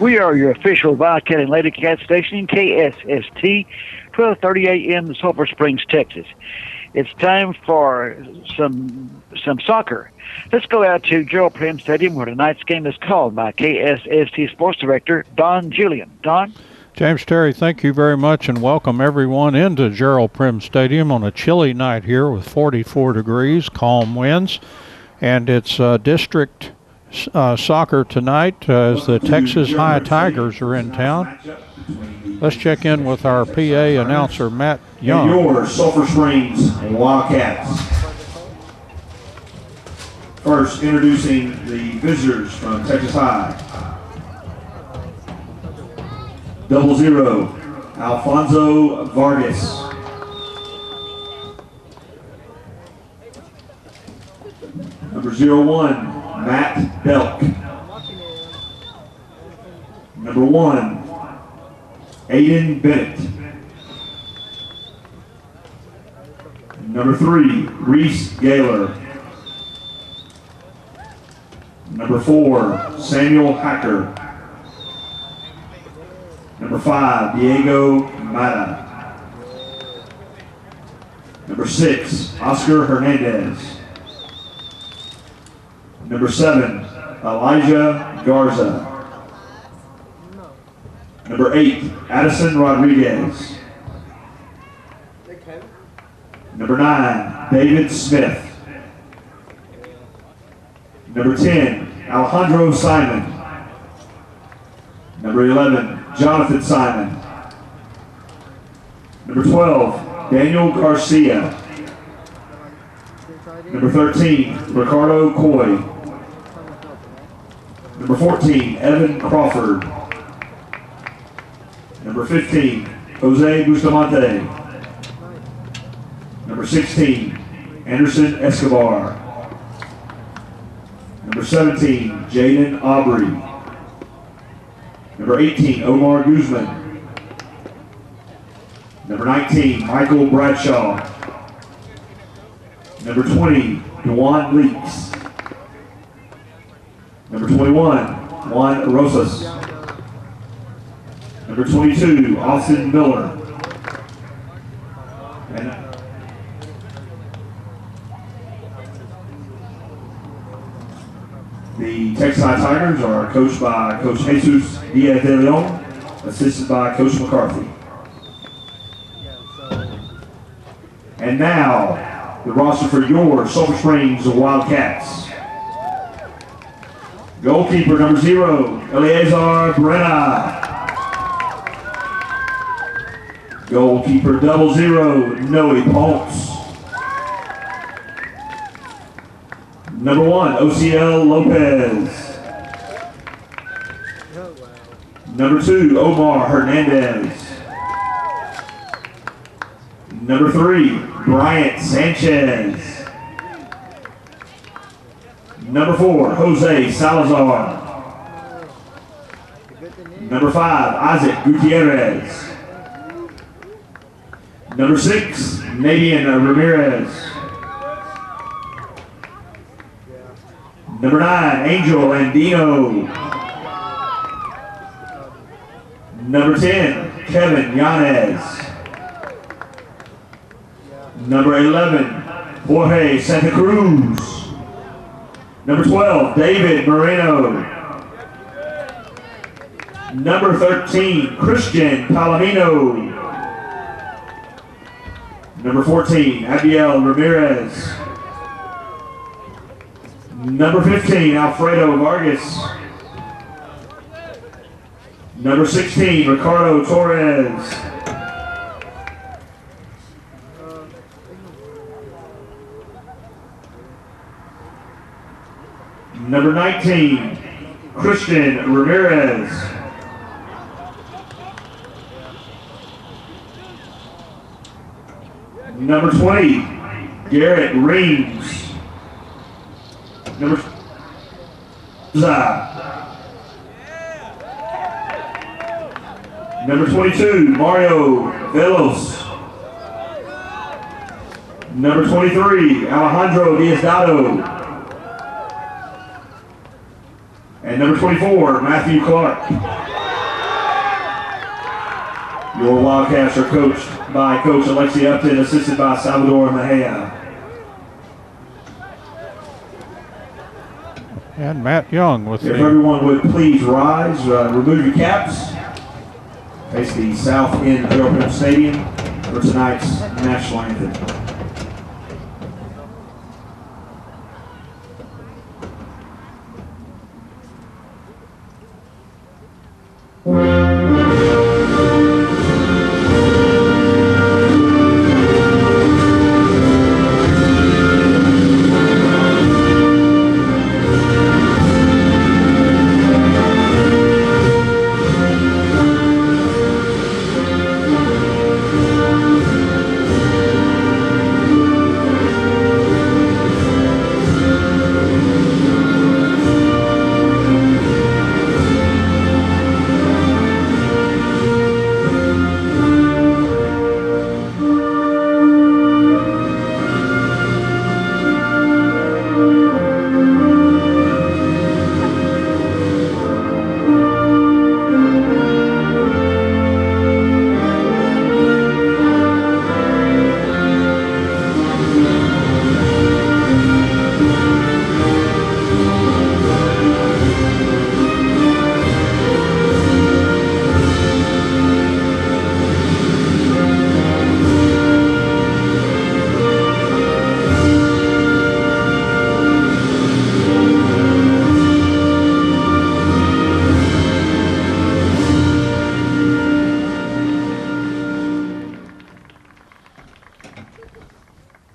We are your official WildCat and LadyCat station, KSST, 1230 AM, Sulphur Springs, Texas. It's time for some soccer. Let's go out to Gerald Prim Stadium where tonight's game is called by KSST Sports Director Don Julian. Don? James Terry, thank you very much, and welcome everyone into Gerald Prim Stadium on a chilly night here with 44 degrees, calm winds, and it's district soccer tonight as the Texas High Tigers are in town. Let's check in with our PA announcer, Matt Young. And your Sulphur Springs WildCats. First, introducing the visitors from Texas High. 00, Alfonso Vargas. Number 01, Matt Belk. Number 1, Aiden Bennett. Number 3, Reese Gaylor. Number 4, Samuel Hacker. Number 5, Diego Mata. Number 6, Oscar Hernandez. Number 7, Elijah Garza. Number 8, Addison Rodriguez. Number 9, David Smith. Number 10, Alejandro Simon. Number 11, Jonathan Simon. Number 12, Daniel Garcia. Number 13, Ricardo Coy. Number 14, Evan Crawford. Number 15, Jose Bustamante. Number 16, Anderson Escobar. Number 17, Jaden Aubrey. Number 18, Omar Guzman. Number 19, Michael Bradshaw. Number 20, Dewan Leaks. Number 21, Juan Rosas. Number 22, Austin Miller. And the Texas High Tigers are coached by Coach Jesus Diaz de Leon, assisted by Coach McCarthy. And now, the roster for your Sulphur Springs Wildcats. Goalkeeper number 0, Eleazar Brenna. Goalkeeper 00, Noe Ponce. Number 1, OCL Lopez. Number 2, Omar Hernandez. Number 3, Bryant Sanchez. Number 4, Jose Salazar. Number 5, Isaac Gutierrez. Number 6, Nadian Ramirez. Number 9, Angel Andino. Number 10, Kevin Yanez. Number 11, Jorge Santa Cruz. Number 12, David Moreno. Number 13, Christian Palomino. Number 14, Abiel Ramirez. Number 15, Alfredo Vargas. Number 16, Ricardo Torres. Number 19, Christian Ramirez. Number 20, Garrett Reams. Number Number 22, Mario Velos. Number 23, Alejandro Diosdado. And and number 24, Matthew Clark. Your Wildcats are coached by Coach Alexi Upton, assisted by Salvador Mejia. And Matt Young with If everyone would please rise, remove your caps, face the south end of Gerald Pregame Stadium for tonight's national anthem.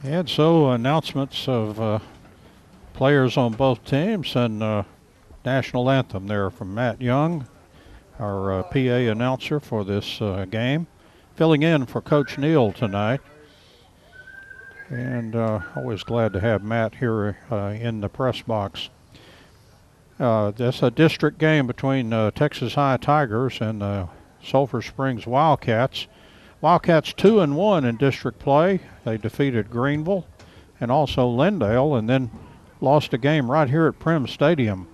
And so announcements of players on both teams and national anthem there from Matt Young, our PA announcer for this game, filling in for Coach Neal tonight. And always glad to have Matt here in the press box. That's a district game between Texas High Tigers and the Sulphur Springs Wildcats. Wildcats 2-1 in district play. They defeated Greenville and also Lindale, and then lost a game right here at Prim Stadium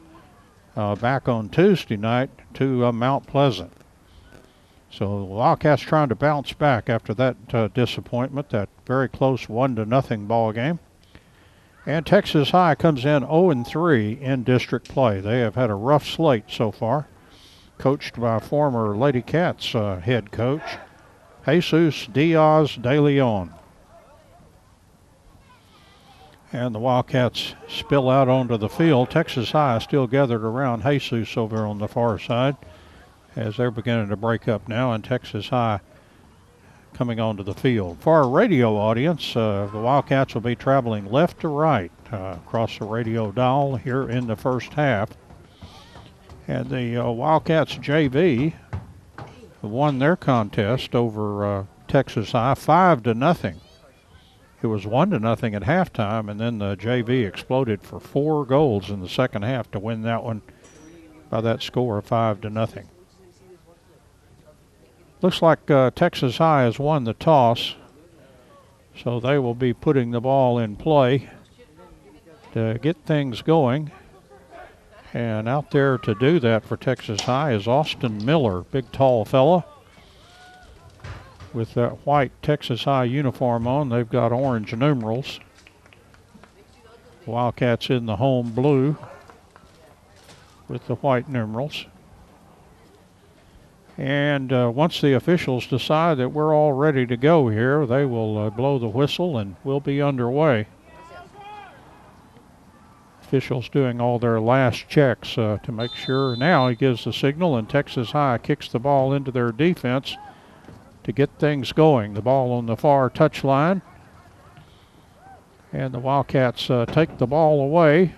back on Tuesday night to Mount Pleasant. So the Wildcats trying to bounce back after that disappointment, that very close 1-0 ball game. And Texas High comes in 0-3 in district play. They have had a rough slate so far, coached by former Lady Cats head coach Jesus Diaz de Leon. And the Wildcats spill out onto the field. Texas High still gathered around Jesus over on the far side as they're beginning to break up now, and Texas High coming onto the field. For our radio audience, the Wildcats will be traveling left to right across the radio dial here in the first half. And the Wildcats JV won their contest over Texas High 5-0. It was 1-0 at halftime, and then the JV exploded for 4 goals in the second half to win that one by that score of 5-0. Looks like Texas High has won the toss, so they will be putting the ball in play to get things going. And out there to do that for Texas High is Austin Miller, big tall fella with that white Texas High uniform on. They've got orange numerals. Wildcats in the home blue with the white numerals. And once the officials decide that we're all ready to go here, they will blow the whistle and we'll be underway. Officials doing all their last checks to make sure. Now he gives the signal, and Texas High kicks the ball into their defense to get things going. The ball on the far touchline, and the Wildcats take the ball away,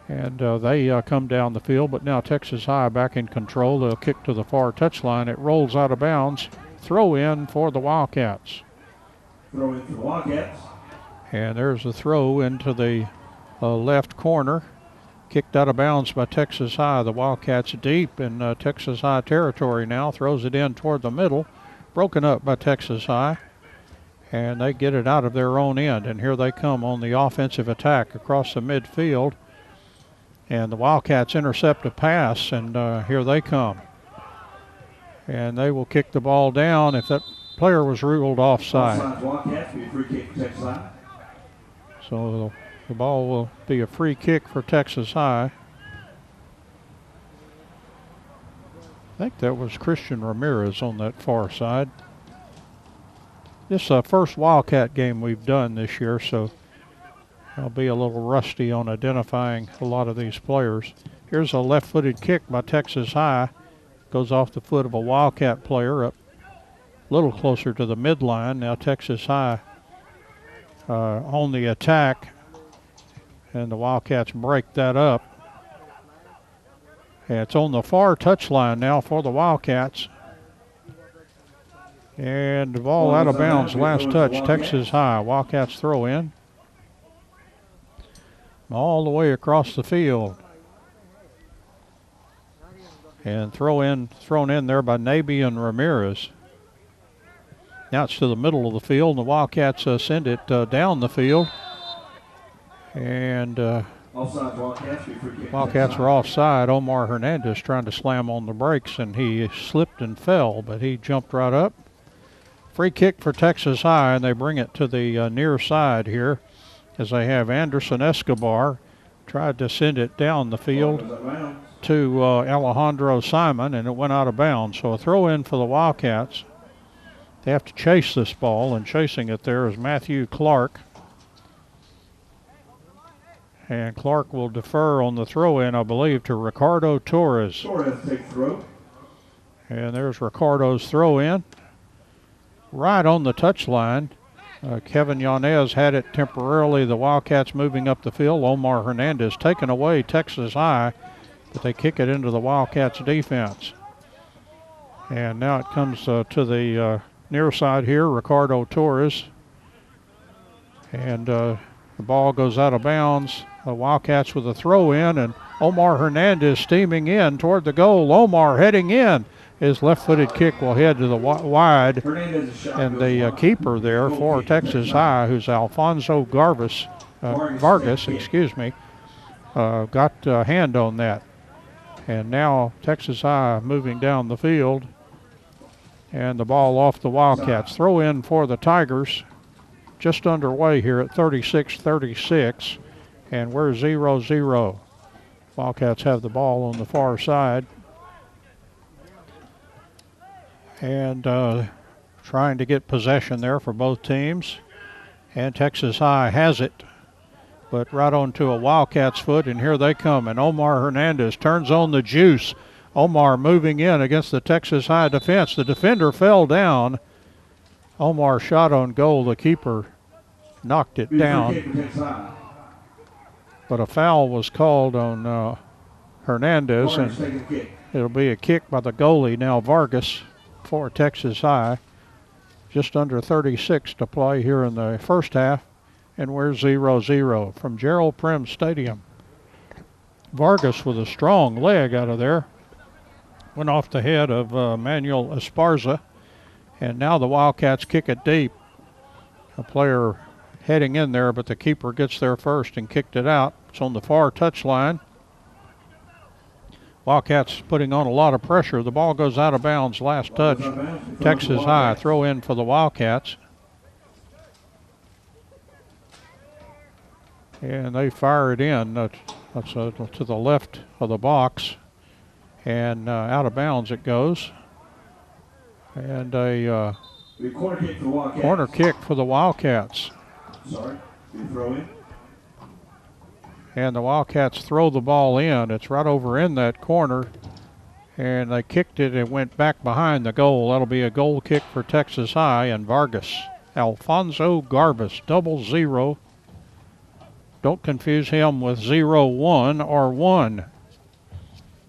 and they come down the field, but now Texas High back in control. They'll kick to the far touchline. It rolls out of bounds. Throw in for the Wildcats. Throw in for the Wildcats. And there's a throw into the left corner, kicked out of bounds by Texas High. The Wildcats deep in Texas High territory now, throws it in toward the middle, broken up by Texas High, and they get it out of their own end. And here they come on the offensive attack across the midfield. And the Wildcats intercept a pass, and here they come. And they will kick the ball down if that player was ruled offside. So the ball will be a free kick for Texas High. I think that was Christian Ramirez on that far side. This is the first Wildcat game we've done this year, so I'll be a little rusty on identifying a lot of these players. Here's a left-footed kick by Texas High. Goes off the foot of a Wildcat player up a little closer to the midline. Now Texas High on the attack, and the Wildcats break that up. And it's on the far touchline now for the Wildcats. And the ball out of bounds, last touch, Texas High. Wildcats throw in. All the way across the field. And thrown in there by Nabian Ramirez. Now it's to the middle of the field, and the Wildcats send it down the field. And Wildcats are offside. Omar Hernandez trying to slam on the brakes, and he slipped and fell, but he jumped right up. Free kick for Texas High, and they bring it to the near side here as they have Anderson Escobar tried to send it down the field to Alejandro Simon, and it went out of bounds. So a throw in for the Wildcats. They have to chase this ball, and chasing it there is Matthew Clark. And Clark will defer on the throw-in, I believe, to Ricardo Torres. Torres takes throw. And there's Ricardo's throw-in. Right on the touchline. Kevin Yanez had it temporarily. The Wildcats moving up the field. Omar Hernandez taken away Texas High, but they kick it into the Wildcats defense. And now it comes to the near side here, Ricardo Torres. And the ball goes out of bounds. The Wildcats with a throw in, and Omar Hernandez steaming in toward the goal. Omar heading in. His left-footed kick will head to the wide, and the keeper there for Texas High, who's Alfonso Vargas, got a hand on that. And now Texas High moving down the field, and the ball off the Wildcats. Throw in for the Tigers. Just underway here at 36-36, and we're 0-0. Wildcats have the ball on the far side. And trying to get possession there for both teams. And Texas High has it, but right onto a Wildcats foot, and here they come. And Omar Hernandez turns on the juice. Omar moving in against the Texas High defense. The defender fell down. Omar shot on goal. The keeper knocked it down. But a foul was called on Hernandez, and it'll be a kick by the goalie now, Vargas, for Texas High. Just under 36 to play here in the first half, and we're 0-0 from Gerald Prim Stadium. Vargas with a strong leg out of there. Went off the head of Manuel Esparza, and now the Wildcats kick it deep. A player heading in there, but the keeper gets there first and kicked it out. It's on the far touchline. Wildcats putting on a lot of pressure. The ball goes out of bounds, last touch. Texas High, throw in for the Wildcats. And they fire it in. That's to the left of the box. And out of bounds it goes. And a corner kick for the Wildcats. Sorry, throw in. And the Wildcats throw the ball in. It's right over in that corner. And they kicked it and went back behind the goal. That'll be a goal kick for Texas High, and Vargas. Alfonso Garbus, 00. Don't confuse him with 01 or 1.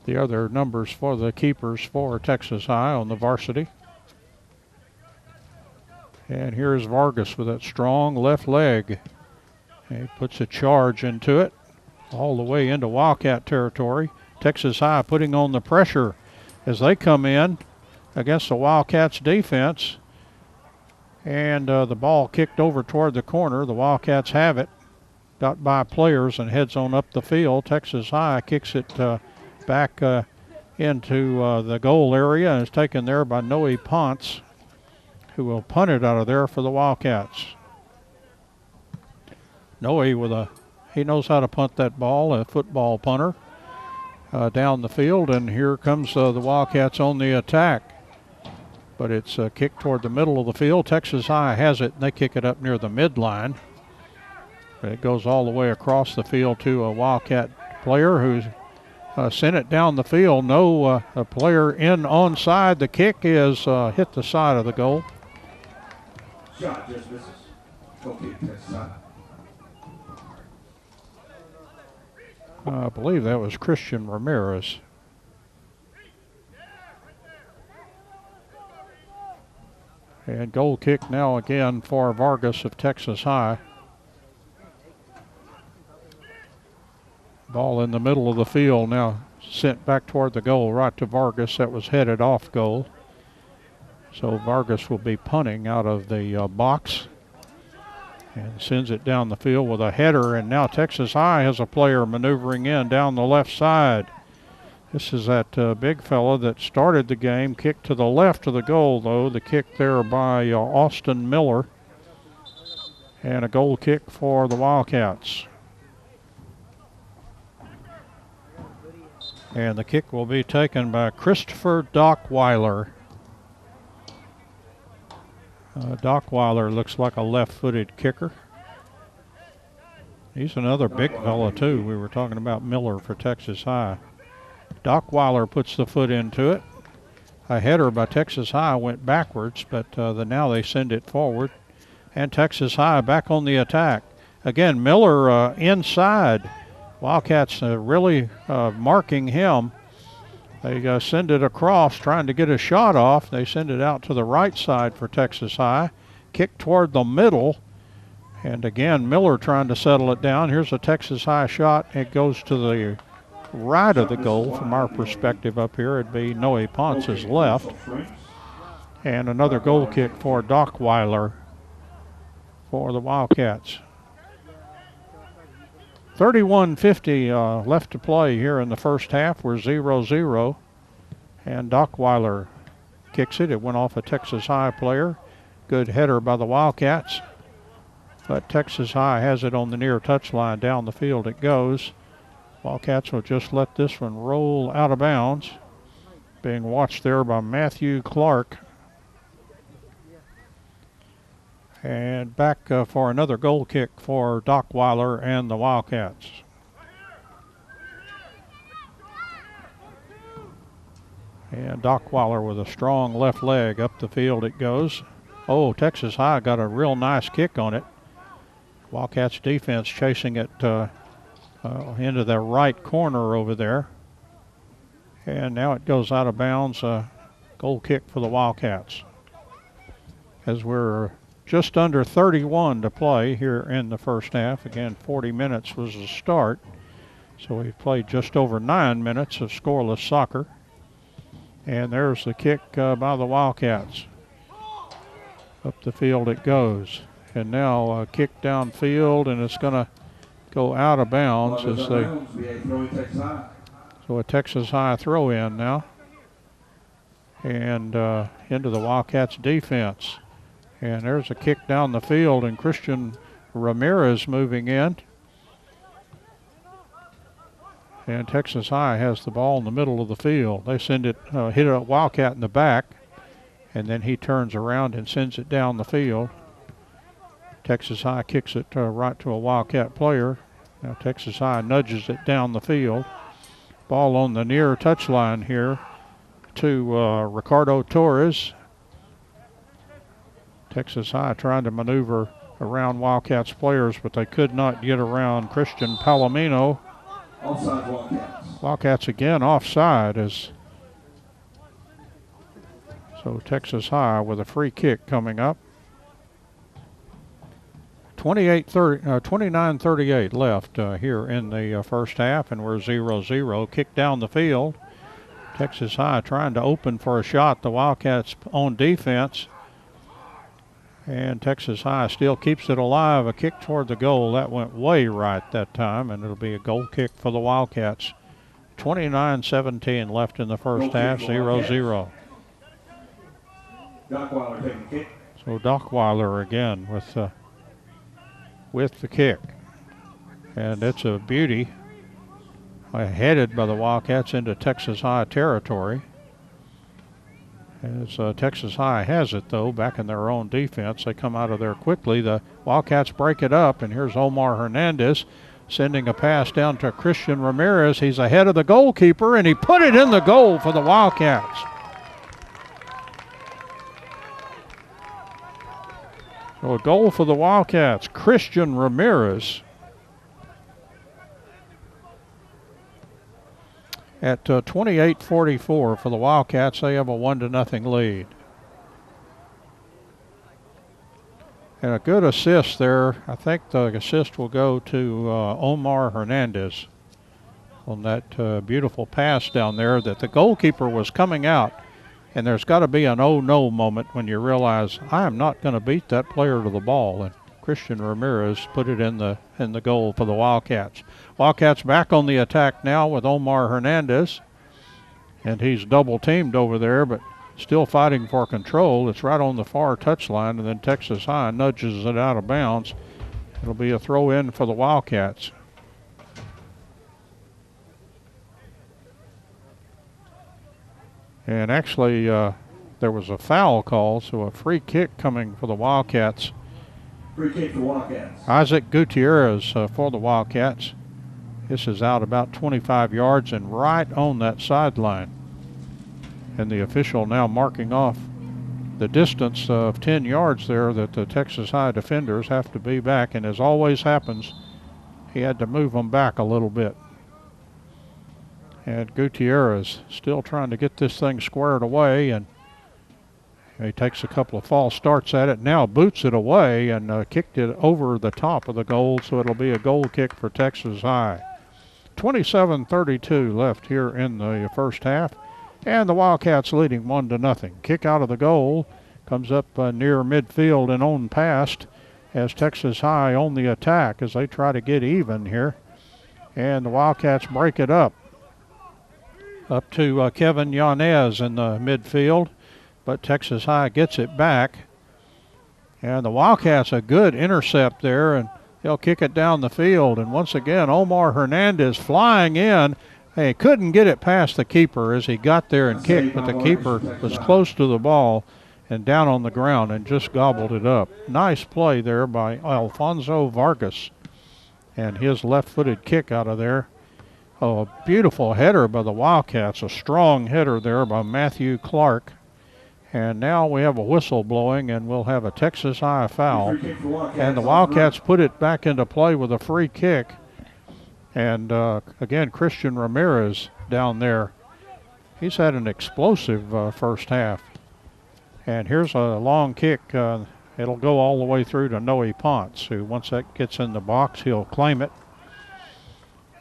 The other numbers for the keepers for Texas High on the varsity. And here's Vargas with that strong left leg. He puts a charge into it all the way into Wildcat territory. Texas High putting on the pressure as they come in against the Wildcats defense. And the ball kicked over toward the corner. The Wildcats have it. got by players and heads on up the field. Texas High kicks it back into the goal area and is taken there by Noe Ponce, who will punt it out of there for the Wildcats. Noe he knows how to punt that ball, a football punter, down the field, and here comes the Wildcats on the attack. But it's kicked toward the middle of the field. Texas High has it, and they kick it up near the midline. But it goes all the way across the field to a Wildcat player who's sent it down the field. No, a player in onside. The kick is hit the side of the goal. Shot just misses. Goal kick, Texas High. I believe that was Christian Ramirez. And goal kick now again for Vargas of Texas High. Ball in the middle of the field now sent back toward the goal, right to Vargas. That was headed off goal. So Vargas will be punting out of the box and sends it down the field with a header. And now Texas High has a player maneuvering in down the left side. This is that big fella that started the game. Kick to the left of the goal, though. The kick there by Austin Miller. And a goal kick for the Wildcats. And the kick will be taken by Christopher Dockweiler. Dockweiler looks like a left-footed kicker. He's another big fella, too. We were talking about Miller for Texas High. Dockweiler puts the foot into it. A header by Texas High went backwards, but now they send it forward. And Texas High back on the attack. Again, Miller inside. Wildcats really marking him. They send it across, trying to get a shot off. They send it out to the right side for Texas High. Kick toward the middle. And again, Miller trying to settle it down. Here's a Texas High shot. It goes to the right of the goal. From our perspective up here, it'd be Noe Ponce's left. And another goal kick for Dockweiler for the Wildcats. 31:50 left to play here in the first half. We're 0-0. And Dockweiler kicks it. It went off a Texas High player. Good header by the Wildcats. But Texas High has it on the near touchline. Down the field it goes. Wildcats will just let this one roll out of bounds. Being watched there by Matthew Clark. And back for another goal kick for Dockweiler and the Wildcats. And Dockweiler with a strong left leg up the field it goes. Oh, Texas High got a real nice kick on it. Wildcats defense chasing it into the right corner over there. And now it goes out of bounds. Goal kick for the Wildcats. As we're just under 31 to play here in the first half. Again, 40 minutes was the start. So we've played just over 9 minutes of scoreless soccer. And there's the kick by the Wildcats. Up the field it goes. And now a kick downfield, and it's going to go out of bounds. So a Texas High throw in now. And into the Wildcats defense. And there's a kick down the field, and Christian Ramirez moving in. And Texas High has the ball in the middle of the field. They send it, hit a Wildcat in the back, and then he turns around and sends it down the field. Texas High kicks it right to a Wildcat player. Now Texas High nudges it down the field. Ball on the near touchline here to Ricardo Torres. Texas High trying to maneuver around Wildcats players, but they could not get around Christian Palomino. Offside Wildcats. Wildcats again offside. So Texas High with a free kick coming up. 29-38 left here in the first half, and we're 0-0. Kick down the field. Texas High trying to open for a shot. The Wildcats on defense. And Texas High still keeps it alive. A kick toward the goal. That went way right that time, and it'll be a goal kick for the Wildcats. 29-17 left in the first half, 0-0. Dockweiler taking the kick. So Dockweiler again with the kick. And it's a beauty. Headed by the Wildcats into Texas High territory. As Texas High has it, though, back in their own defense. They come out of there quickly. The Wildcats break it up, and here's Omar Hernandez sending a pass down to Christian Ramirez. He's ahead of the goalkeeper, and he put it in the goal for the Wildcats. So a goal for the Wildcats. Christian Ramirez at 28-44 for the Wildcats. They have a 1-0 lead. And a good assist there. I think the assist will go to Omar Hernandez on that beautiful pass down there that the goalkeeper was coming out. And there's got to be an oh no moment when you realize I am not going to beat that player to the ball. And Christian Ramirez put it in the goal for the Wildcats. Wildcats back on the attack now with Omar Hernandez. And he's double teamed over there, but still fighting for control. It's right on the far touchline, and then Texas High nudges it out of bounds. It'll be a throw in for the Wildcats. And actually, there was a foul call, so a free kick coming for the Wildcats. Free kick for Wildcats. Isaac Gutierrez for the Wildcats. This is out about 25 yards and right on that sideline. And the official now marking off the distance of 10 yards there that the Texas High defenders have to be back. And as always happens, he had to move them back a little bit. And Gutierrez still trying to get this thing squared away, and he takes a couple of false starts at it. Now boots it away and kicked it over the top of the goal, so it'll be a goal kick for Texas High. 27-32 left here in the first half, and the Wildcats leading 1-0. Kick out of the goal, comes up near midfield and on past as Texas High on the attack as they try to get even here. And the Wildcats break it up to Kevin Yanez in the midfield, but Texas High gets it back. And the Wildcats a good intercept there, and they'll kick it down the field. And once again, Omar Hernandez flying in. He couldn't get it past the keeper as he got there and kicked, but the keeper was close to the ball and down on the ground and just gobbled it up. Nice play there by Alfonso Vargas and his left-footed kick out of there. Oh, a beautiful header by the Wildcats, a strong header there by Matthew Clark. And now we have a whistle blowing, and we'll have a Texas High foul. And the Wildcats put it back into play with a free kick. And again, Christian Ramirez down there. He's had an explosive first half. And here's a long kick. It'll go all the way through to Noe Ponce, who once that gets in the box, he'll claim it.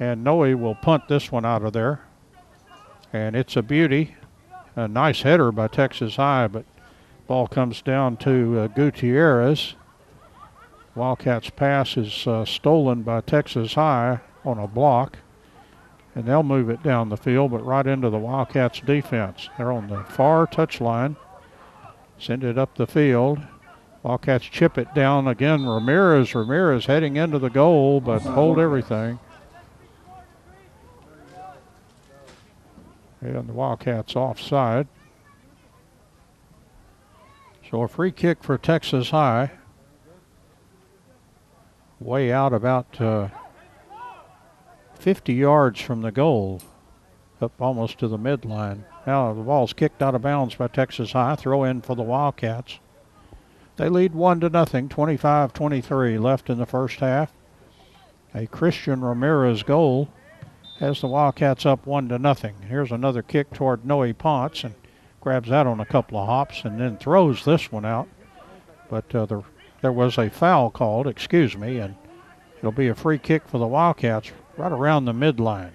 And Noe will punt this one out of there. And it's a beauty. A nice header by Texas High, but ball comes down to Gutierrez. Wildcats pass is stolen by Texas High on a block. And they'll move it down the field, but right into the Wildcats defense. They're on the far touchline. Send it up the field. Wildcats chip it down again. Ramirez heading into the goal, but hold everything. And the Wildcats offside. So a free kick for Texas High. Way out about 50 yards from the goal. Up almost to the midline. Now the ball's kicked out of bounds by Texas High. Throw in for the Wildcats. They lead 1-0, 25-23 left in the first half. A Christian Ramirez goal has the Wildcats up 1-0. Here's another kick toward Noe Ponce, and grabs that on a couple of hops and then throws this one out. But there was a foul called, and it'll be a free kick for the Wildcats right around the midline.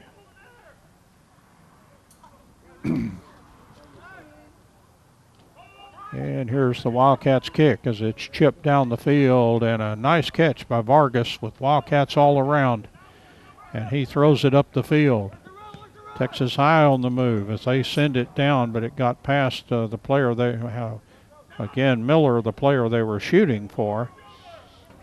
And here's the Wildcats kick as it's chipped down the field, and a nice catch by Vargas with Wildcats all around. And he throws it up the field. Texas High on the move as they send it down, but it got past the player they have. Again, Miller, the player they were shooting for.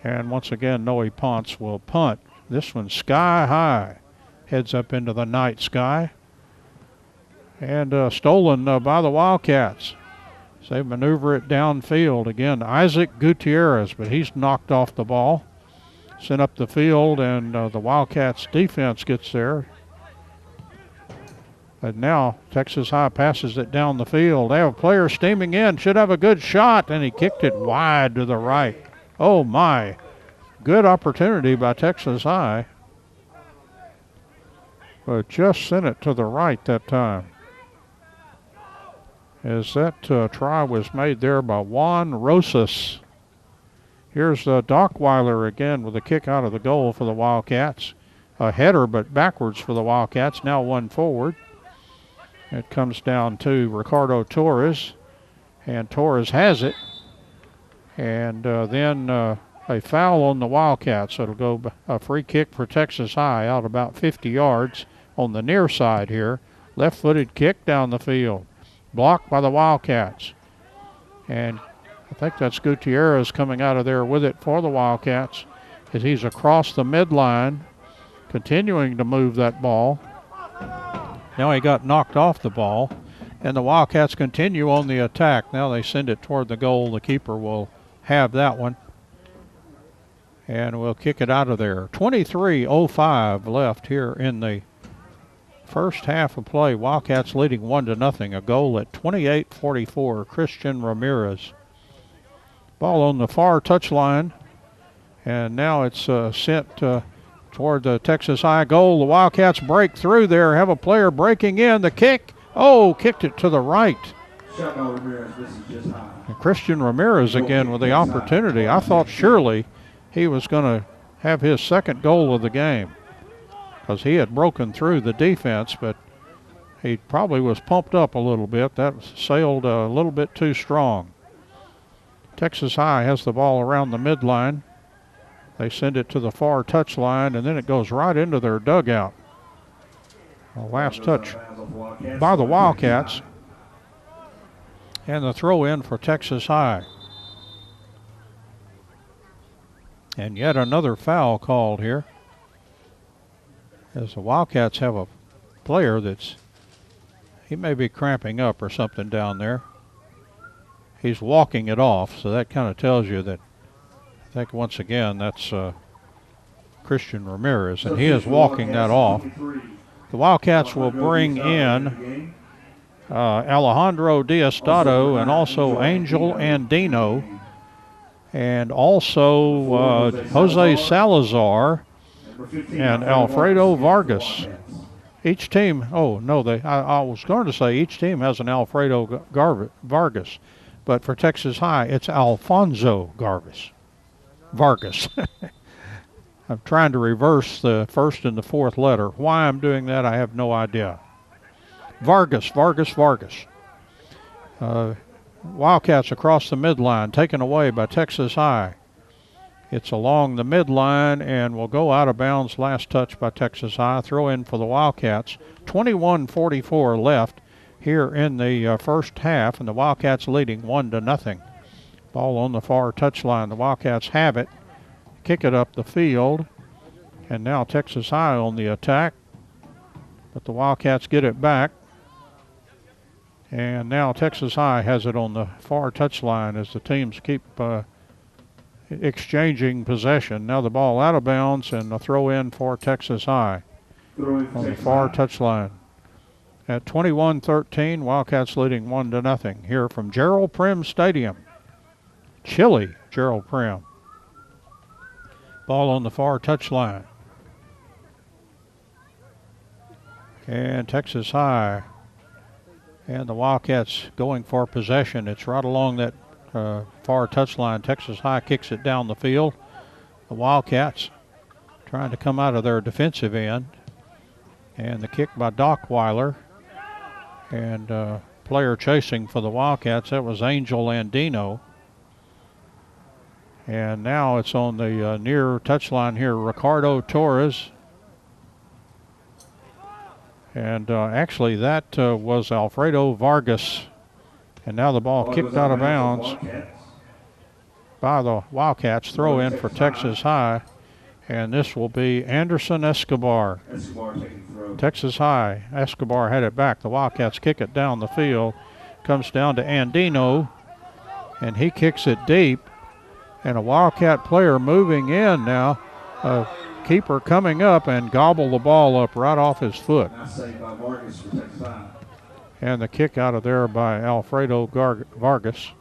And once again, Noe Ponce will punt. This one sky high. Heads up into the night sky. And stolen by the Wildcats. So they maneuver it downfield. Again, Isaac Gutierrez, but he's knocked off the ball. Sent up the field, and the Wildcats defense gets there. And now Texas High passes it down the field. They have a player steaming in, should have a good shot, and he kicked it wide to the right. Oh my, good opportunity by Texas High. But just sent it to the right that time. As that try was made there by Juan Rosas. Here's Dockweiler again with a kick out of the goal for the Wildcats. A header, but backwards for the Wildcats, now one forward. It comes down to Ricardo Torres, and Torres has it. And then a foul on the Wildcats. So it'll go a free kick for Texas High out about 50 yards on the near side here. Left-footed kick down the field. Blocked by the Wildcats. And I think that's Gutierrez coming out of there with it for the Wildcats as he's across the midline, continuing to move that ball. Now he got knocked off the ball, and the Wildcats continue on the attack. Now they send it toward the goal. The keeper will have that one, and we'll kick it out of there. 23:05 left here in the first half of play. Wildcats leading 1-0. A goal at 28:44. Christian Ramirez. Ball on the far touchline, and now it's sent toward the Texas High goal. The Wildcats break through there, have a player breaking in. The kick, kicked it to the right. And Christian Ramirez again with the opportunity. I thought surely he was going to have his second goal of the game because he had broken through the defense, but he probably was pumped up a little bit. That sailed a little bit too strong. Texas High has the ball around the midline. They send it to the far touchline, and then it goes right into their dugout. The last touch by the Wildcats. And the throw in for Texas High. And yet another foul called here. As the Wildcats have a player he may be cramping up or something down there. He's walking it off, so that kind of tells you that I think once again that's Christian Ramirez, and he is walking that off. The Wildcats will bring in Alejandro Diosdado and also Angel Andino, and also Jose Salazar and Alfredo Vargas. Each team, I was going to say each team has an Alfredo Vargas, but for Texas High, it's Alfonso Vargas. I'm trying to reverse the first and the fourth letter. Why I'm doing that, I have no idea. Vargas. Wildcats across the midline, taken away by Texas High. It's along the midline and will go out of bounds. Last touch by Texas High. Throw in for the Wildcats. 21:44 left here in the first half, and the Wildcats leading 1-0. Ball on the far touchline. The Wildcats have it. Kick it up the field. And now Texas High on the attack. But the Wildcats get it back. And now Texas High has it on the far touchline as the teams keep exchanging possession. Now the ball out of bounds and a throw in for Texas High on the far touchline. At 21-13, Wildcats leading 1-0 here from Gerald Prim Stadium. Chilly Gerald Prim. Ball on the far touchline. And Texas High and the Wildcats going for possession. It's right along that far touchline. Texas High kicks it down the field. The Wildcats trying to come out of their defensive end. And the kick by Dockweiler. And player chasing for the Wildcats. That was Angel Andino. And now it's on the near touchline here, Ricardo Torres. And actually that was Alfredo Vargas. And now the ball kicked out of bounds by the Wildcats. Throw in for Texas High. And this will be Anderson Escobar. Texas High, Escobar had it back. The Wildcats kick it down the field. Comes down to Andino, and he kicks it deep. And a Wildcat player moving in now. A keeper coming up and gobble the ball up right off his foot. And the kick out of there by Alfredo Vargas.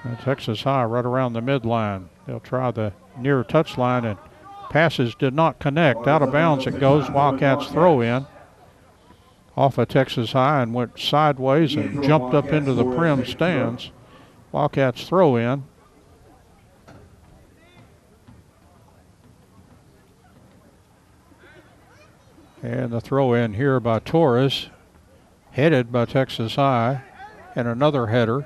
And Texas High right around the midline. They'll try the near touchline, and passes did not connect. Out of bounds it goes. Wildcats throw in off of Texas High and went sideways and jumped up into the Prim stands. Wildcats throw in. And the throw in here by Torres, headed by Texas High, and another header,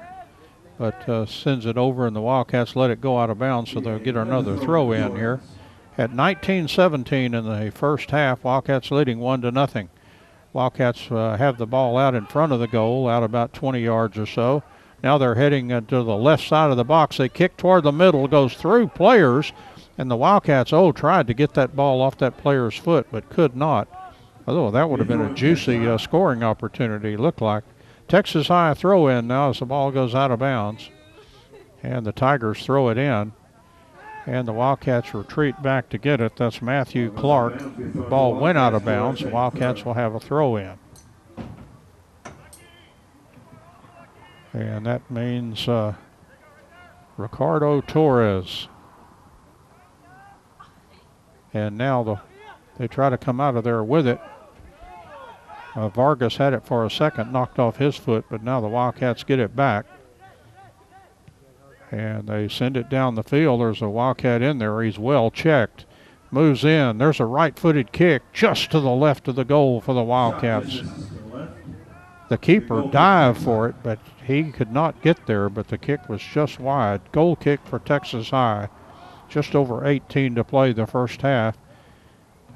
but sends it over, and the Wildcats let it go out of bounds, so they'll get another throw in here. At 19-17 in the first half, Wildcats leading 1-0. Wildcats have the ball out in front of the goal, out about 20 yards or so. Now they're heading to the left side of the box. They kick toward the middle, goes through players, and the Wildcats, tried to get that ball off that player's foot, but could not. Although that would have been a juicy scoring opportunity, looked like. Texas High throw in now as the ball goes out of bounds. And the Tigers throw it in. And the Wildcats retreat back to get it. That's Matthew Clark. The ball went out of bounds. The Wildcats will have a throw in. And that means Ricardo Torres. And now they try to come out of there with it. Vargas had it for a second, knocked off his foot, but now the Wildcats get it back. And they send it down the field. There's a Wildcat in there. He's well checked. Moves in. There's a right-footed kick just to the left of the goal for the Wildcats. The keeper dived for it, but he could not get there, but the kick was just wide. Goal kick for Texas High. Just over 18 to play the first half.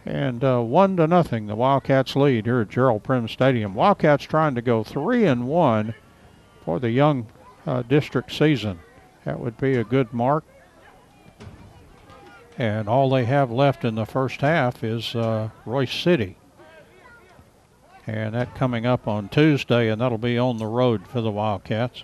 And 1-0, the Wildcats lead here at Gerald Prim Stadium. Wildcats trying to go 3-1 for the young district season. That would be a good mark. And all they have left in the first half is Royce City. And that coming up on Tuesday, and that'll be on the road for the Wildcats.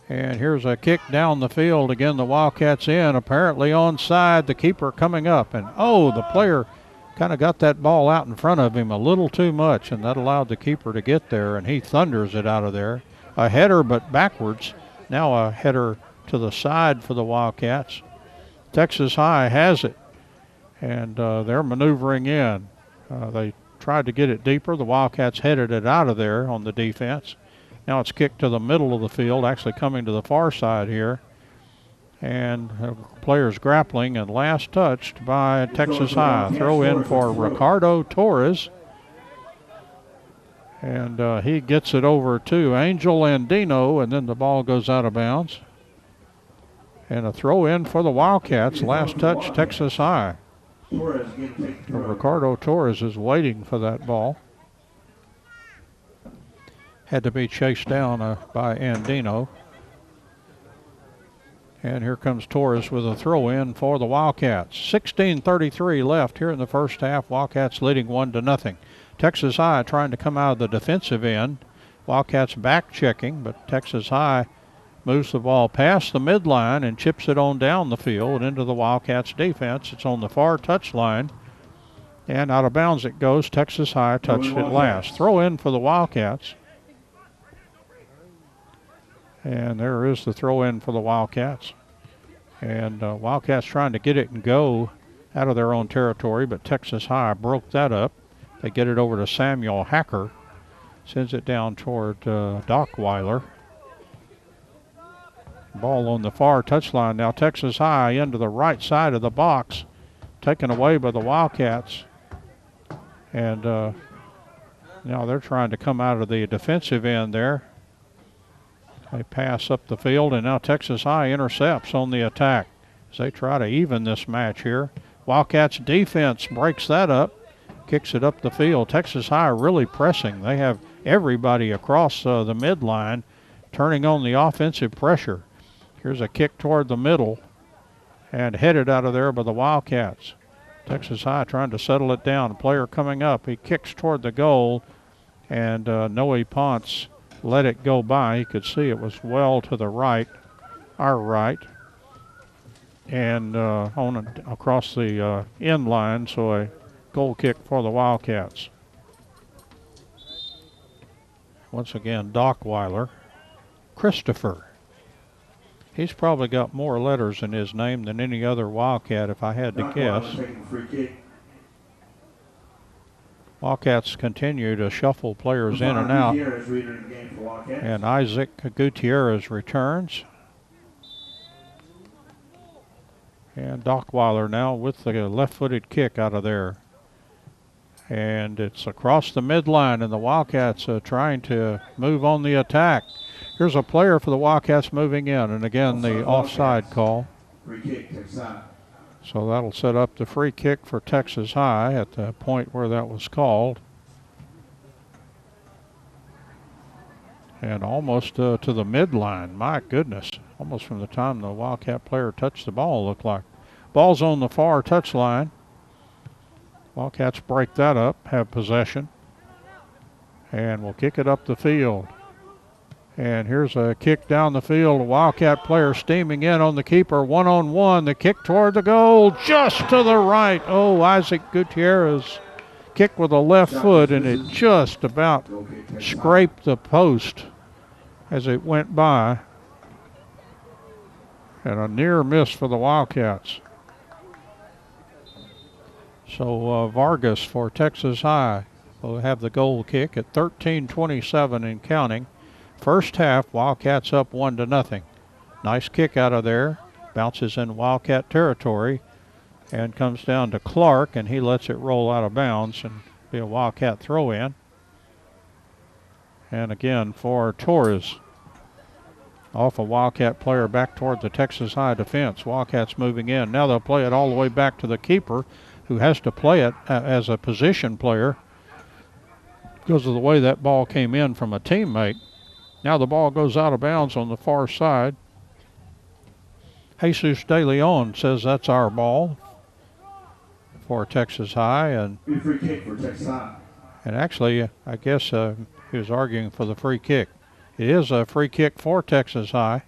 And here's a kick down the field. Again, the Wildcats in, apparently onside. The keeper coming up, and the player kind of got that ball out in front of him a little too much, and that allowed the keeper to get there, and he thunders it out of there. A header, but backwards. Now a header to the side for the Wildcats. Texas High has it, and they're maneuvering in. They tried to get it deeper. The Wildcats headed it out of there on the defense. Now it's kicked to the middle of the field, actually coming to the far side here. And players grappling, and last touched by Texas High. Throw in for Ricardo Torres. And he gets it over to Angel Andino, and then the ball goes out of bounds. And a throw in for the Wildcats. Last touch, Texas High. Ricardo Torres is waiting for that ball. Had to be chased down by Andino. And here comes Torres with a throw in for the Wildcats. 16:33 left here in the first half. Wildcats leading 1-0. Texas High trying to come out of the defensive end. Wildcats back checking, but Texas High moves the ball past the midline and chips it on down the field into the Wildcats defense. It's on the far touchline. And out of bounds it goes. Texas High touched it last. Throw in for the Wildcats. And there is the throw in for the Wildcats. And Wildcats trying to get it and go out of their own territory, but Texas High broke that up. They get it over to Samuel Hacker. Sends it down toward Dockweiler. Ball on the far touchline now. Texas High into the right side of the box. Taken away by the Wildcats. And Now they're trying to come out of the defensive end there. They pass up the field, and now Texas High intercepts on the attack as they try to even this match here. Wildcats defense breaks that up, kicks it up the field. Texas High really pressing. They have everybody across the midline turning on the offensive pressure. Here's a kick toward the middle and headed out of there by the Wildcats. Texas High trying to settle it down. A player coming up. He kicks toward the goal, and Noe Ponce let it go by. He could see it was well to the right, our right, and across the end line, so a goal kick for the Wildcats. Once again, Dockweiler. Christopher. He's probably got more letters in his name than any other Wildcat, if I had to guess. Wildcats continue to shuffle players in and out. And Isaac Gutierrez returns. And Dockweiler now with the left-footed kick out of there. And it's across the midline, and the Wildcats are trying to move on the attack. Here's a player for the Wildcats moving in, and again the offside call. Free kick, Texas High. So that'll set up the free kick for Texas High at the point where that was called. And almost to the midline, my goodness. Almost from the time the Wildcat player touched the ball, looked like. Ball's on the far touchline. Wildcats break that up, have possession. And we'll kick it up the field. And here's a kick down the field. A Wildcat player steaming in on the keeper. One-on-one. The kick toward the goal. Just to the right. Oh, Isaac Gutierrez kicked with a left foot, and it just about scraped the post as it went by. And a near miss for the Wildcats. So Vargas for Texas High will have the goal kick at 13:27 and counting. First half, Wildcats up 1-0. Nice kick out of there. Bounces in Wildcat territory and comes down to Clark, and he lets it roll out of bounds and be a Wildcat throw in. And again for Torres. Off a Wildcat player back toward the Texas High defense. Wildcats moving in. Now they'll play it all the way back to the keeper, who has to play it as a position player because of the way that ball came in from a teammate. Now the ball goes out of bounds on the far side. Jesus De Leon says that's our ball for Texas High. And free kick for Texas High. And actually, I guess he was arguing for the free kick. It is a free kick for Texas High.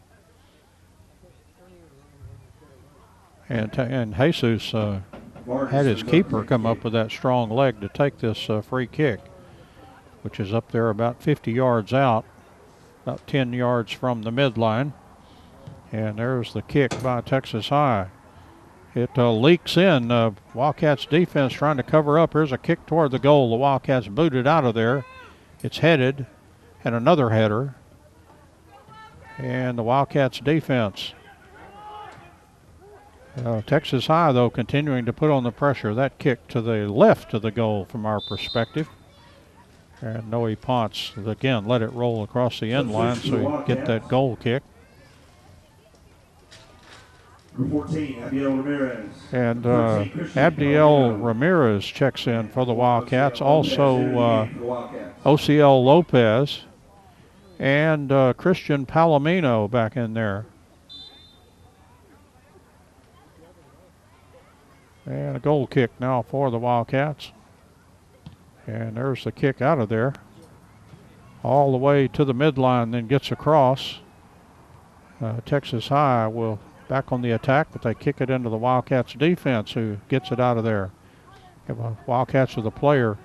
And Jesus had his keeper come up with that strong leg to take this free kick, which is up there about 50 yards out. About 10 yards from the midline. And there's the kick by Texas High. It leaks in. Wildcats defense trying to cover up. Here's a kick toward the goal. The Wildcats booted out of there. It's headed, and another header. And the Wildcats defense. Texas High, though, continuing to put on the pressure. That kick to the left of the goal from our perspective. And Noe Ponce, again, let it roll across the end line so you get that goal kick. Number 14, Abdiel Ramirez. And Abdiel Ramirez checks in for the Wildcats. Also OCL Lopez and Christian Palomino back in there. And a goal kick now for the Wildcats. And there's the kick out of there. All the way to the midline, then gets across. Texas High will back on the attack, but they kick it into the Wildcats defense, who gets it out of there. Wildcats with a player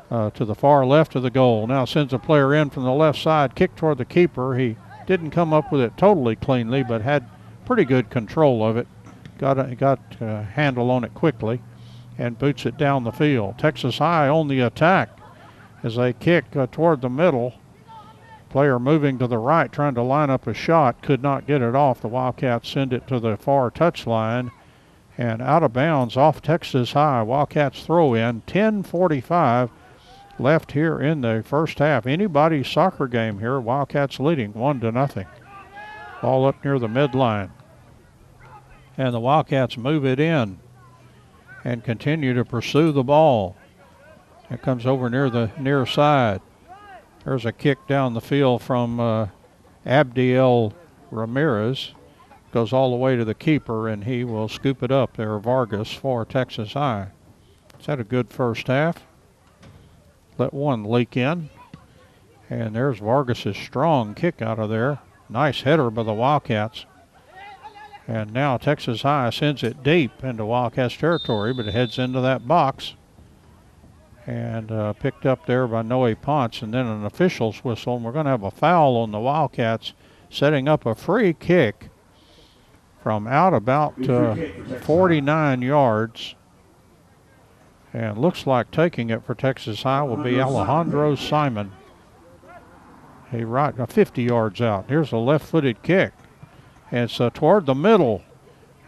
to the far left of the goal. Now sends a player in from the left side, kick toward the keeper. He didn't come up with it totally cleanly, but had pretty good control of it. Got a handle on it quickly and boots it down the field. Texas High on the attack as they kick toward the middle. Player moving to the right, trying to line up a shot, could not get it off. The Wildcats send it to the far touchline and out of bounds off Texas High. Wildcats throw in. 10:45 left here in the first half. Anybody's soccer game here. Wildcats leading 1-0. Ball up near the midline. And the Wildcats move it in and continue to pursue the ball. It comes over near the near side. There's a kick down the field from Abdiel Ramirez. Goes all the way to the keeper, and he will scoop it up there, Vargas, for Texas High. It's had a good first half. Let one leak in. And there's Vargas's strong kick out of there. Nice header by the Wildcats. And now Texas High sends it deep into Wildcats territory, but it heads into that box. And picked up there by Noe Ponce, and then an official's whistle. And we're going to have a foul on the Wildcats, setting up a free kick from out about 49 yards. And looks like taking it for Texas High will be Alejandro Simon. He right 50 yards out. Here's a left-footed kick. And it's toward the middle.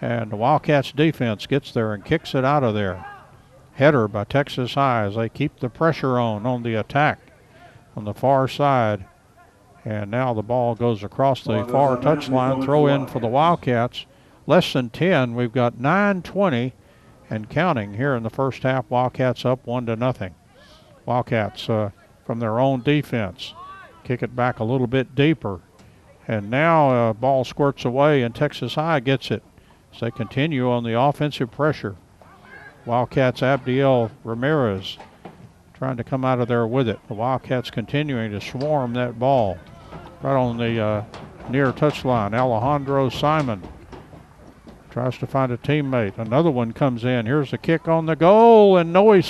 And the Wildcats defense gets there and kicks it out of there. Header by Texas High as they keep the pressure on the attack on the far side. And now the ball goes across the far touchline. Throw in for the Wildcats. Less than 10. We've got 9:20 and counting here in the first half. Wildcats up 1-0. Wildcats from their own defense. Kick it back a little bit deeper. And now ball squirts away and Texas High gets it. So they continue on the offensive pressure. Wildcats Abdiel Ramirez trying to come out of there with it. The Wildcats continuing to swarm that ball. Right on the near touchline. Alejandro Simon tries to find a teammate. Another one comes in. Here's the kick on the goal, and Noe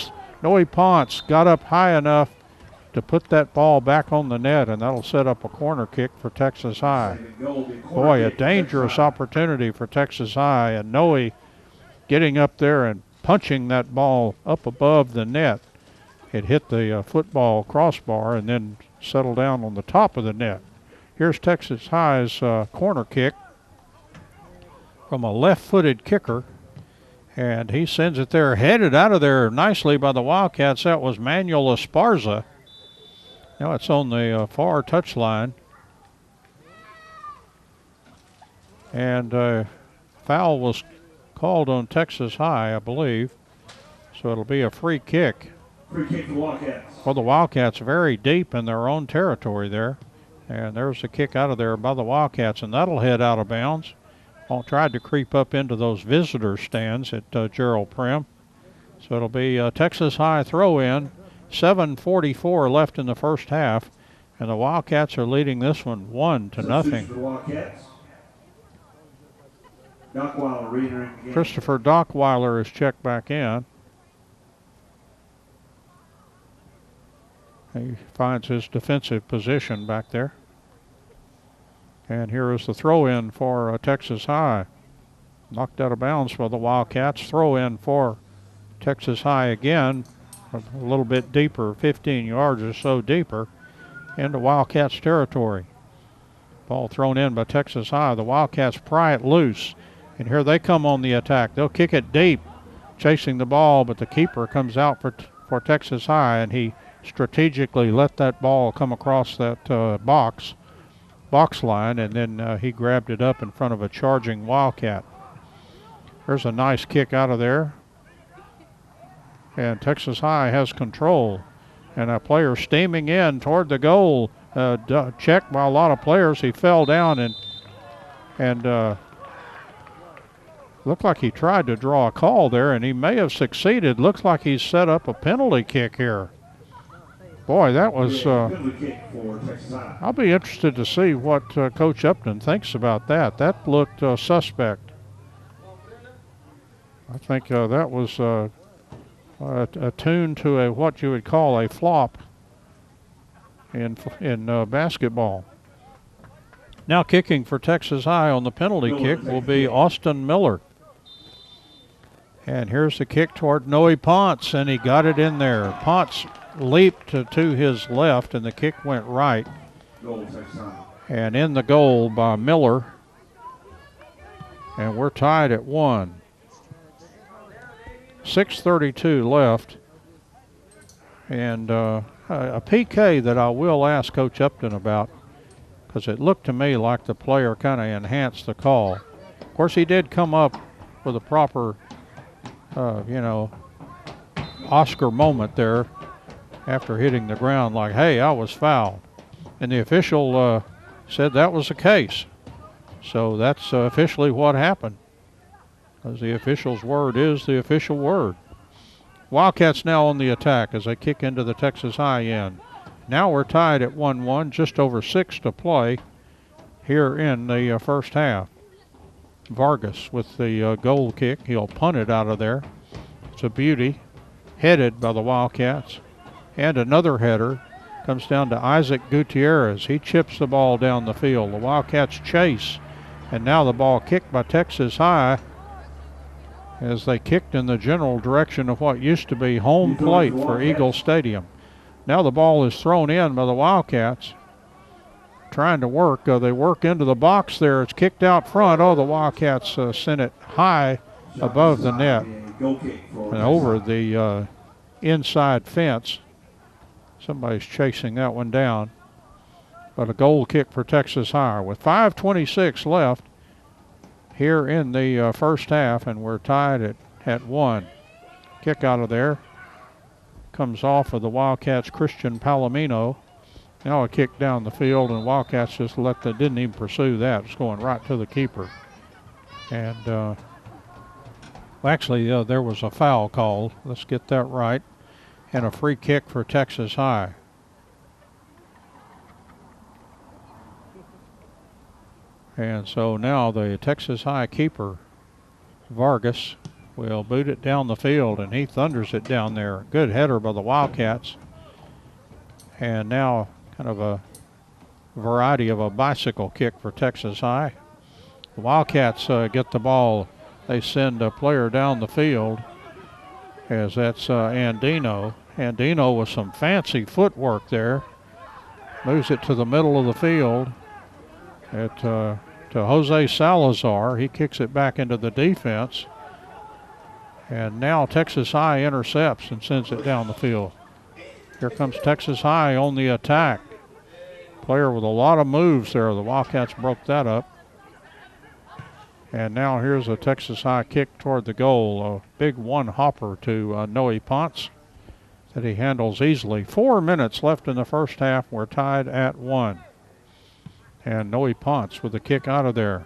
Ponce got up high enough to put that ball back on the net, and that'll set up a corner kick for Texas High. Boy, a dangerous opportunity for Texas High, and Noe getting up there and punching that ball up above the net. It hit the football crossbar and then settled down on the top of the net. Here's Texas High's corner kick from a left-footed kicker, and he sends it there, headed out of there nicely by the Wildcats. That was Manuel Esparza. Now it's on the far touchline, and foul was called on Texas High, I believe, so it'll be a free kick. Free kick for the Wildcats. Well, the Wildcats very deep in their own territory there, and there's a kick out of there by the Wildcats, and that'll head out of bounds. Tried to creep up into those visitor stands at Gerald Prim. So it'll be a Texas High throw-in. 7:44 left in the first half, and the Wildcats are leading this one 1-0. Christopher Dockweiler is checked back in. He finds his defensive position back there. And here is the throw-in for Texas High. Knocked out of bounds for the Wildcats. Throw-in for Texas High again, a little bit deeper, 15 yards or so deeper, into Wildcats territory. Ball thrown in by Texas High. The Wildcats pry it loose, and here they come on the attack. They'll kick it deep, chasing the ball, but the keeper comes out for Texas High, and he strategically let that ball come across that box line, and then he grabbed it up in front of a charging Wildcat. There's a nice kick out of there, and Texas High has control, and a player steaming in toward the goal, checked by a lot of players. He fell down and looked like he tried to draw a call there, and he may have succeeded. Looks like he's set up a penalty kick here. Boy, that was, I'll be interested to see what Coach Upton thinks about that. That looked suspect. I think that was attuned to what you would call a flop in basketball. Now kicking for Texas High on the penalty kick will be Austin Miller. And here's the kick toward Noe Ponce, and he got it in there. Ponce leaped to his left, and the kick went right. And in the goal by Miller. And we're tied at 1. 6:32 left. And a PK that I will ask Coach Upton about, because it looked to me like the player kind of enhanced the call. Of course, he did come up with a proper, Oscar moment there after hitting the ground like, hey, I was fouled. And the official said that was the case. So that's officially what happened, because the official's word is the official word. Wildcats now on the attack as they kick into the Texas High end. Now we're tied at 1-1, just over 6 to play here in the first half. Vargas with the goal kick. He'll punt it out of there. It's a beauty. Headed by the Wildcats. And another header comes down to Isaac Gutierrez. He chips the ball down the field. The Wildcats chase. And now the ball kicked by Texas High as they kicked in the general direction of what used to be home plate for Eagle Stadium. Now the ball is thrown in by the Wildcats. Trying to work. They work into the box there. It's kicked out front. Oh, the Wildcats sent it high above the net and over the inside fence. Somebody's chasing that one down. But a goal kick for Texas High with 5:26 left here in the first half, and we're tied at 1. Kick out of there. Comes off of the Wildcats' Christian Palomino. Now a kick down the field, and Wildcats just didn't even pursue that. It's going right to the keeper. And there was a foul called. Let's get that right. And a free kick for Texas High. And so now the Texas High keeper, Vargas, will boot it down the field, and he thunders it down there. Good header by the Wildcats. And now kind of a variety of a bicycle kick for Texas High. The Wildcats get the ball. They send a player down the field, as that's Andino. Andino with some fancy footwork there. Moves it to the middle of the field to Jose Salazar. He kicks it back into the defense. And now Texas High intercepts and sends it down the field. Here comes Texas High on the attack. Player with a lot of moves there. The Wildcats broke that up. And now here's a Texas High kick toward the goal. A big one-hopper to Noe Ponce that he handles easily. 4 minutes left in the first half. We're tied at 1. And Noe Ponce with the kick out of there.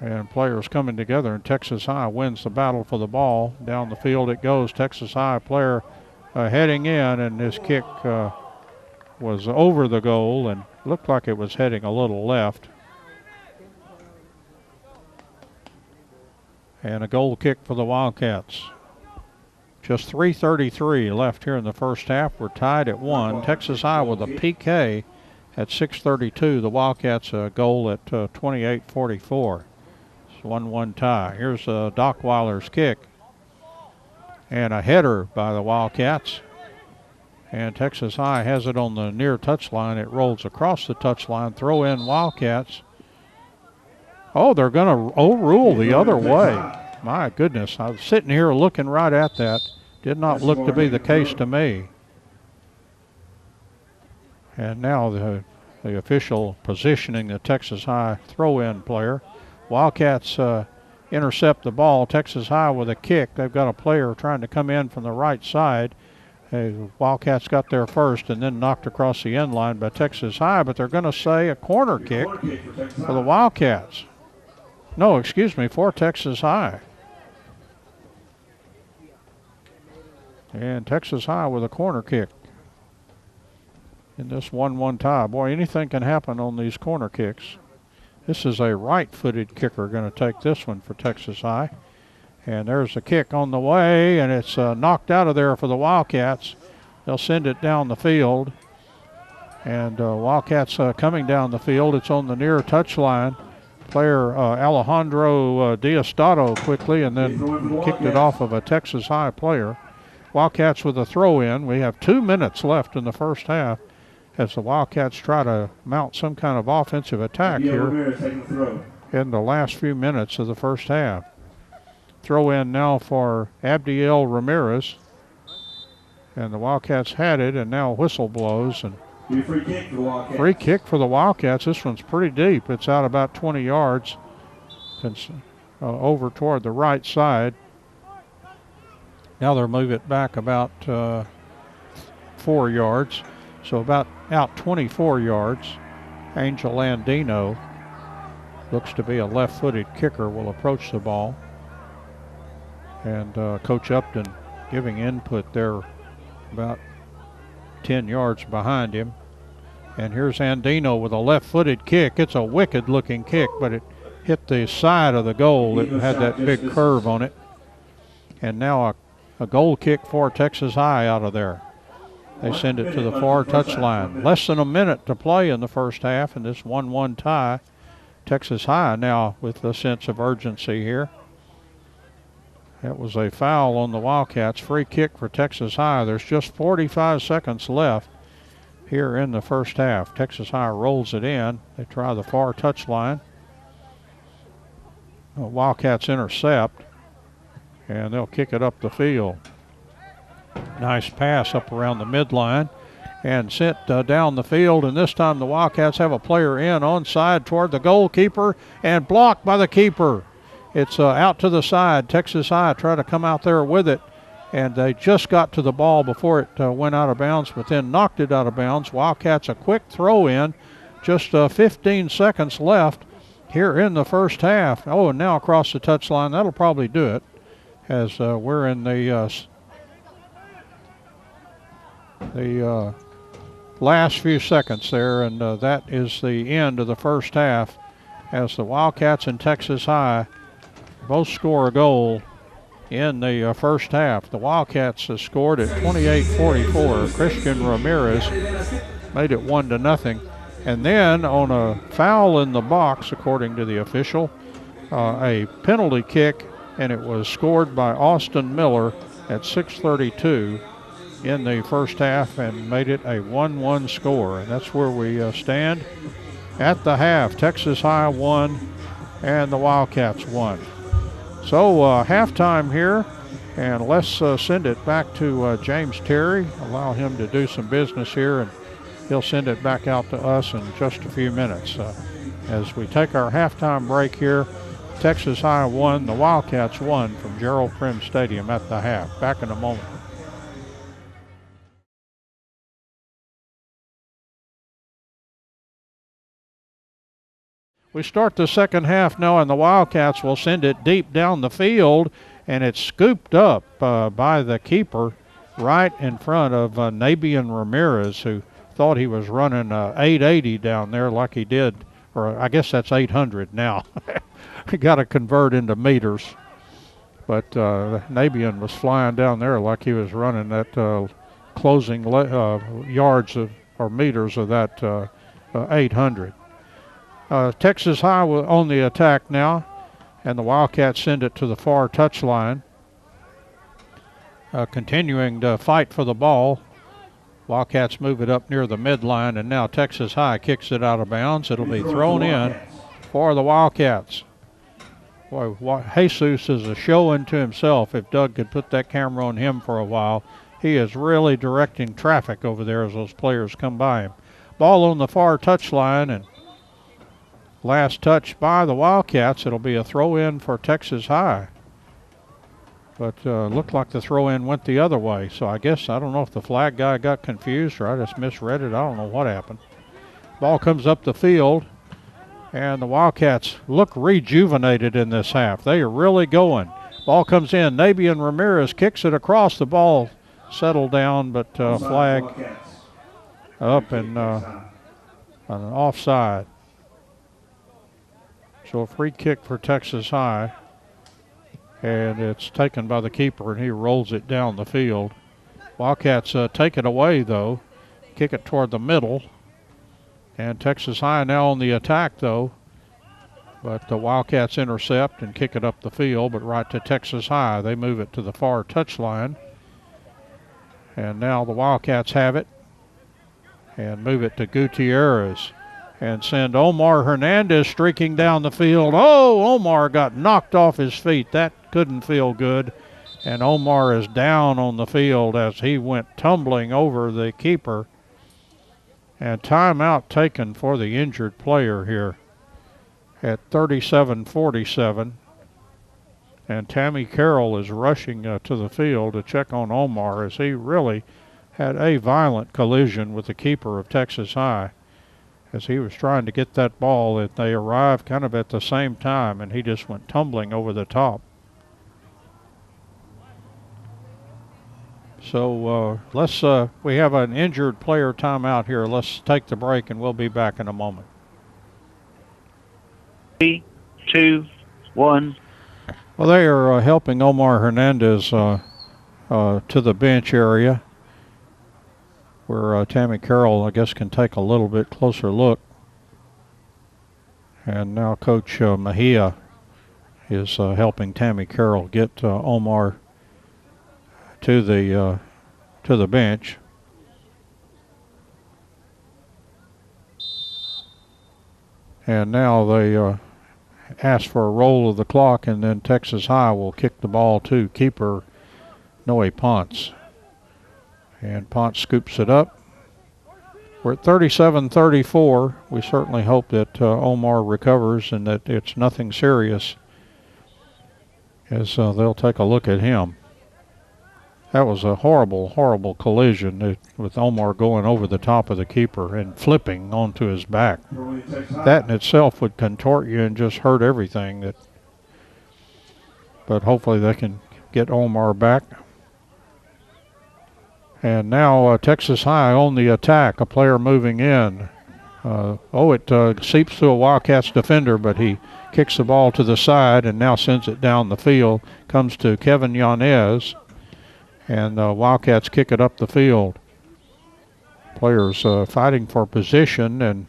And players coming together, and Texas High wins the battle for the ball. Down the field it goes. Texas High player heading in, and this kick was over the goal and looked like it was heading a little left. And a goal kick for the Wildcats. Just 3:33 left here in the first half. We're tied at 1. Texas High with a PK at 6:32. The Wildcats a goal at 28:44. It's 1-1 tie. Here's Doc Weiler's kick. And a header by the Wildcats. And Texas High has it on the near touchline. It rolls across the touchline. Throw in Wildcats. Oh, they're going to overrule the other way. My goodness, I was sitting here looking right at that. Did not look to be the case to me. And now the official positioning the Texas High throw-in player. Wildcats intercept the ball. Texas High with a kick. They've got a player trying to come in from the right side. Wildcats got there first and then knocked across the end line by Texas High, but they're going to say a corner kick for the Wildcats. No, excuse me, for Texas High. And Texas High with a corner kick in this 1-1 tie. Boy, anything can happen on these corner kicks. This is a right-footed kicker going to take this one for Texas High. And there's a kick on the way, and it's knocked out of there for the Wildcats. They'll send it down the field. And Wildcats coming down the field. It's on the near touchline. Player Alejandro Diastado quickly, and then kicked it off of a Texas High player. Wildcats with a throw-in. We have 2 minutes left in the first half as the Wildcats try to mount some kind of offensive attack here in the last few minutes of the first half. Throw in now for Abdiel Ramirez. And the Wildcats had it, and now a whistle blows. And free kick for the Wildcats. Free kick for the Wildcats. This one's pretty deep. It's out about 20 yards. It's over toward the right side. Now they'll move it back about 4 yards. So about out 24 yards. Angel Andino, looks to be a left-footed kicker, will approach the ball. And Coach Upton giving input there about 10 yards behind him. And here's Andino with a left-footed kick. It's a wicked-looking kick, but it hit the side of the goal. It had that big curve on it. And now a goal kick for Texas High out of there. They send it to the far touchline. Less than a minute to play in the first half in this 1-1 tie. Texas High now with a sense of urgency here. That was a foul on the Wildcats. Free kick for Texas High. There's just 45 seconds left here in the first half. Texas High rolls it in. They try the far touchline. Wildcats intercept, and they'll kick it up the field. Nice pass up around the midline and sent down the field, and this time the Wildcats have a player in onside toward the goalkeeper and blocked by the keeper. It's out to the side. Texas High try to come out there with it, and they just got to the ball before it went out of bounds, but then knocked it out of bounds. Wildcats a quick throw in, just 15 seconds left here in the first half. Oh, and now across the touchline. That'll probably do it, as we're in the last few seconds there, and that is the end of the first half, as the Wildcats and Texas High both score a goal in the first half. The Wildcats scored at 28-44. Christian Ramirez made it 1-0. And then on a foul in the box, according to the official, a penalty kick, and it was scored by Austin Miller at 6:32 in the first half and made it a 1-1 score. And that's where we stand at the half. Texas High won and the Wildcats won. So halftime here, and let's send it back to James Terry, allow him to do some business here, and he'll send it back out to us in just a few minutes. As we take our halftime break here, Texas High won, the Wildcats won from Gerald Prim Stadium at the half. Back in a moment. We start the second half now, and the Wildcats will send it deep down the field, and it's scooped up by the keeper right in front of Nabian Ramirez, who thought he was running 880 down there like he did, or I guess that's 800 now. He got to convert into meters. But Nabian was flying down there like he was running that closing yards or meters of that 800. Texas High on the attack now, and the Wildcats send it to the far touchline. Continuing to fight for the ball. Wildcats move it up near the midline, and now Texas High kicks it out of bounds. It'll be thrown in for the Wildcats. Boy, Jesus is a show unto himself. If Doug could put that camera on him for a while, he is really directing traffic over there as those players come by him. Ball on the far touchline, and last touch by the Wildcats. It'll be a throw-in for Texas High. But looked like the throw-in went the other way. So I guess, I don't know if the flag guy got confused or I just misread it. I don't know what happened. Ball comes up the field, and the Wildcats look rejuvenated in this half. They are really going. Ball comes in. Nabian Ramirez kicks it across. The ball settled down, but flag up and on an offside. So a free kick for Texas High, and it's taken by the keeper, and he rolls it down the field. Wildcats take it away, though, kick it toward the middle, and Texas High now on the attack, though, but the Wildcats intercept and kick it up the field, but right to Texas High. They move it to the far touchline, and now the Wildcats have it and move it to Gutierrez. And send Omar Hernandez streaking down the field. Oh, Omar got knocked off his feet. That couldn't feel good. And Omar is down on the field as he went tumbling over the keeper. And timeout taken for the injured player here at 37-47. And Tammy Carroll is rushing to the field to check on Omar as he really had a violent collision with the keeper of Texas High as he was trying to get that ball. And they arrived kind of at the same time, and he just went tumbling over the top. So we have an injured player timeout here. Let's take the break, and we'll be back in a moment. 3, 2, 1. Well, they are helping Omar Hernandez to the bench area where Tammy Carroll, I guess, can take a little bit closer look. And now Coach Mejia is helping Tammy Carroll get Omar to the bench. And now they ask for a roll of the clock, and then Texas High will kick the ball to keeper Noe Ponce. And Ponce scoops it up. We're at 37-34. We certainly hope that Omar recovers and that it's nothing serious, as they'll take a look at him. That was a horrible, horrible collision with Omar going over the top of the keeper and flipping onto his back. That in itself would contort you and just hurt everything. But hopefully they can get Omar back. And now Texas High on the attack, a player moving in. It seeps through a Wildcats defender, but he kicks the ball to the side and now sends it down the field. Comes to Kevin Yanez. And Wildcats kick it up the field. Players fighting for position, and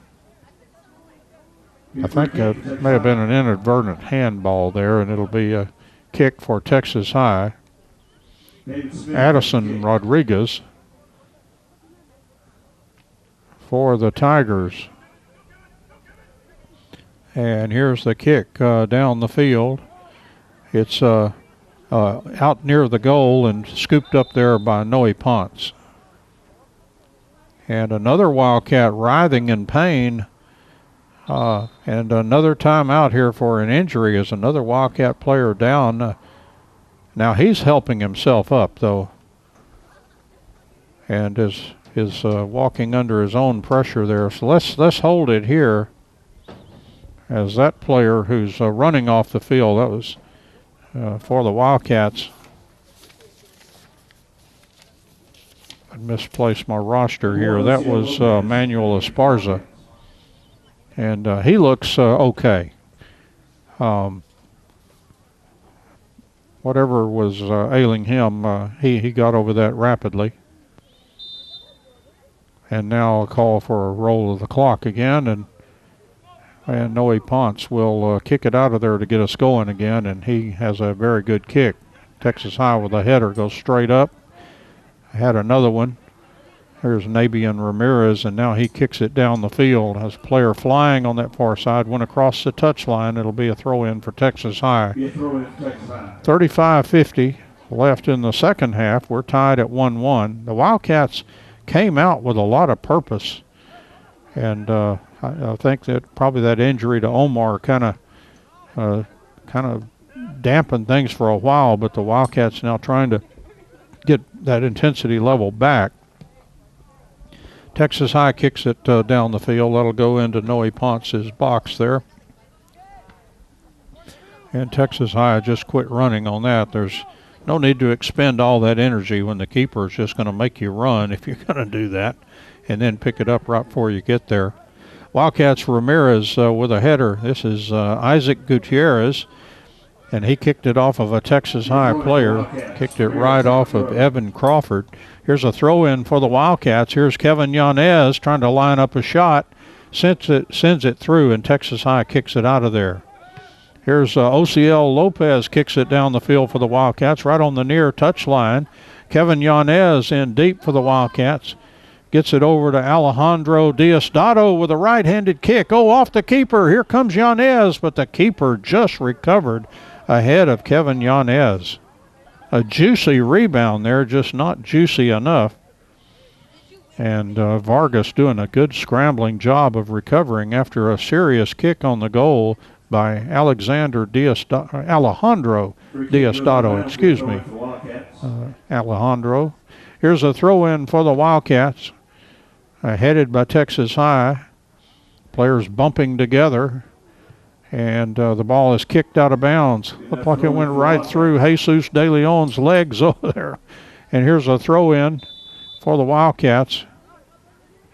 I think it may have been an inadvertent handball there, and it'll be a kick for Texas High. Addison Rodriguez for the Tigers. And here's the kick down the field. It's out near the goal and scooped up there by Noe Ponce. And another Wildcat writhing in pain. And another timeout here for an injury as another Wildcat player down. Now he's helping himself up, though, and is walking under his own pressure there. So let's hold it here as that player who's running off the field, that was for the Wildcats. I misplaced my roster here. That was Manuel Esparza, and he looks okay. Whatever was ailing him, he got over that rapidly. And now a call for a roll of the clock again, and Noe Ponce will kick it out of there to get us going again, and he has a very good kick. Texas High with a header goes straight up. Had another one. Here's Nabian Ramirez, and now he kicks it down the field. Has a player flying on that far side, went across the touchline. It'll be a throw-in for Texas High. 35-50 left in the second half. We're tied at 1-1. The Wildcats came out with a lot of purpose, and I think that probably that injury to Omar kind of dampened things for a while, but the Wildcats now trying to get that intensity level back. Texas High kicks it down the field. That'll go into Noe Ponce's box there. And Texas High just quit running on that. There's no need to expend all that energy when the keeper is just going to make you run if you're going to do that and then pick it up right before you get there. Wildcats Ramirez with a header. This is Isaac Gutierrez, and he kicked it off of a Texas High player, kicked it right off of Evan Crawford. Here's a throw-in for the Wildcats. Here's Kevin Yanez trying to line up a shot, sends it through, and Texas High kicks it out of there. Here's OCL Lopez kicks it down the field for the Wildcats, right on the near touchline. Kevin Yanez in deep for the Wildcats. Gets it over to Alejandro Diosdado with a right-handed kick. Oh, off the keeper. Here comes Yanez, but the keeper just recovered ahead of Kevin Yanez. a juicy rebound there, just not juicy enough. And Vargas doing a good scrambling job of recovering after a serious kick on the goal by Alejandro Diosdado, excuse me. Alejandro. Here's a throw-in for the Wildcats, headed by Texas High. Players bumping together, and the ball is kicked out of bounds. Looked like it went right through Jesus De Leon's legs over there. And here's a throw-in for the Wildcats,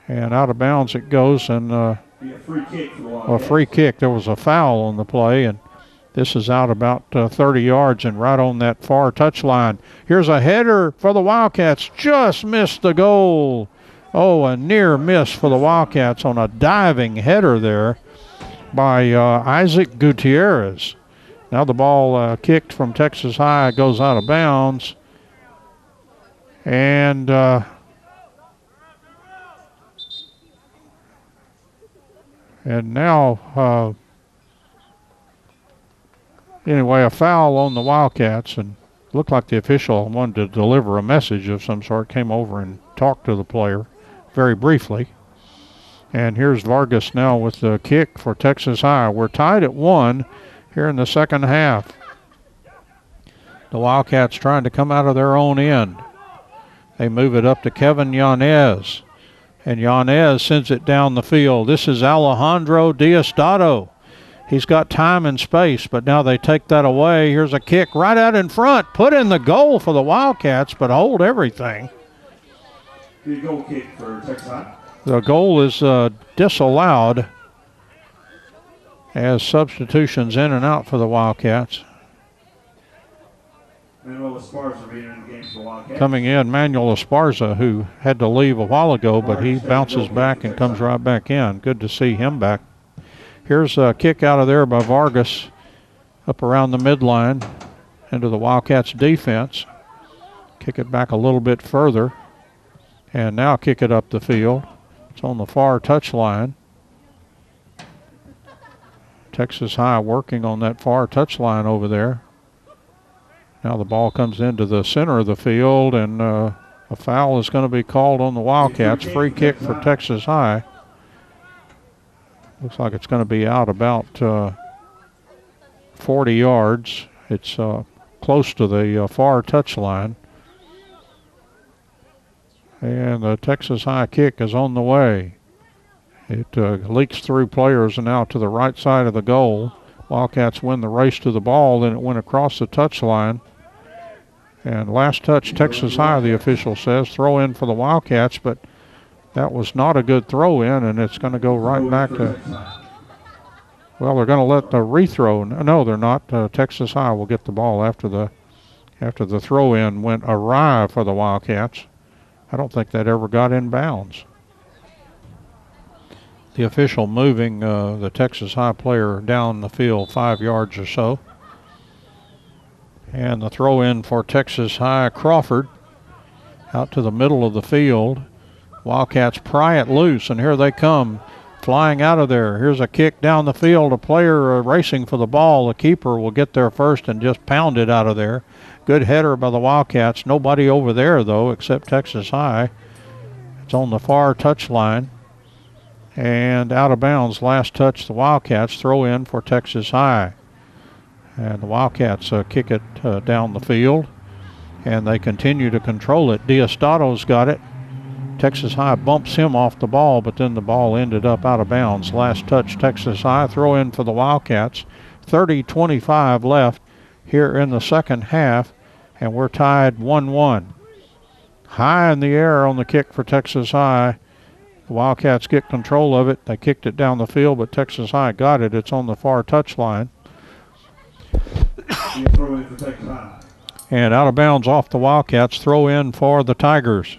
and out of bounds it goes, and a free kick. There was a foul on the play, and this is out about 30 yards and right on that far touchline. Here's a header for the Wildcats. Just missed the goal. Oh, a near miss for the Wildcats on a diving header there by Isaac Gutierrez. Now the ball kicked from Texas High goes out of bounds. And now, anyway, a foul on the Wildcats, and looked like the official wanted to deliver a message of some sort, came over and talked to the player very briefly. And here's Vargas now with the kick for Texas High. We're tied at 1 here in the second half. The Wildcats trying to come out of their own end. They move it up to Kevin Yanez, and Yanez sends it down the field. This is Alejandro Diosdado. He's got time and space, but now they take that away. Here's a kick right out in front. Put in the goal for the Wildcats, but hold everything. Good goal kick for Texas High. The goal is disallowed as substitutions in and out for the Wildcats. Manuel Esparza being in the game for the Wildcats. Coming in, Manuel Esparza, who had to leave a while ago, but he bounces back and comes right back in. Good to see him back. Here's a kick out of there by Vargas up around the midline into the Wildcats defense. Kick it back a little bit further, and now kick it up the field. It's on the far touchline. Texas High working on that far touchline over there. Now the ball comes into the center of the field, and a foul is going to be called on the Wildcats. Free kick for Texas High. Looks like it's going to be out about 40 yards. It's close to the far touchline. And the Texas High kick is on the way. It leaks through players and out to the right side of the goal. Wildcats win the race to the ball, then it went across the touchline. And last touch, Texas High, the official says. Throw in for the Wildcats, but that was not a good throw in, and it's going to go right back to, well, they're going to let the rethrow. No, they're not. Texas High will get the ball after the throw in went awry for the Wildcats. I don't think that ever got in bounds. The official moving the Texas High player down the field 5 yards or so. And the throw in for Texas High, Crawford, out to the middle of the field. Wildcats pry it loose, and here they come flying out of there. Here's a kick down the field. A player racing for the ball. The keeper will get there first and just pound it out of there. Good header by the Wildcats. Nobody over there, though, except Texas High. It's on the far touchline. And out of bounds. Last touch, the Wildcats. Throw in for Texas High. And the Wildcats kick it down the field. And they continue to control it. Diostado's got it. Texas High bumps him off the ball, but then the ball ended up out of bounds. Last touch, Texas High. Throw in for the Wildcats. 30-25 left here in the second half, and we're tied 1-1. High in the air on the kick for Texas High. The Wildcats get control of it. They kicked it down the field, but Texas High got it. It's on the far touchline. And out of bounds off the Wildcats. Throw in for the Tigers.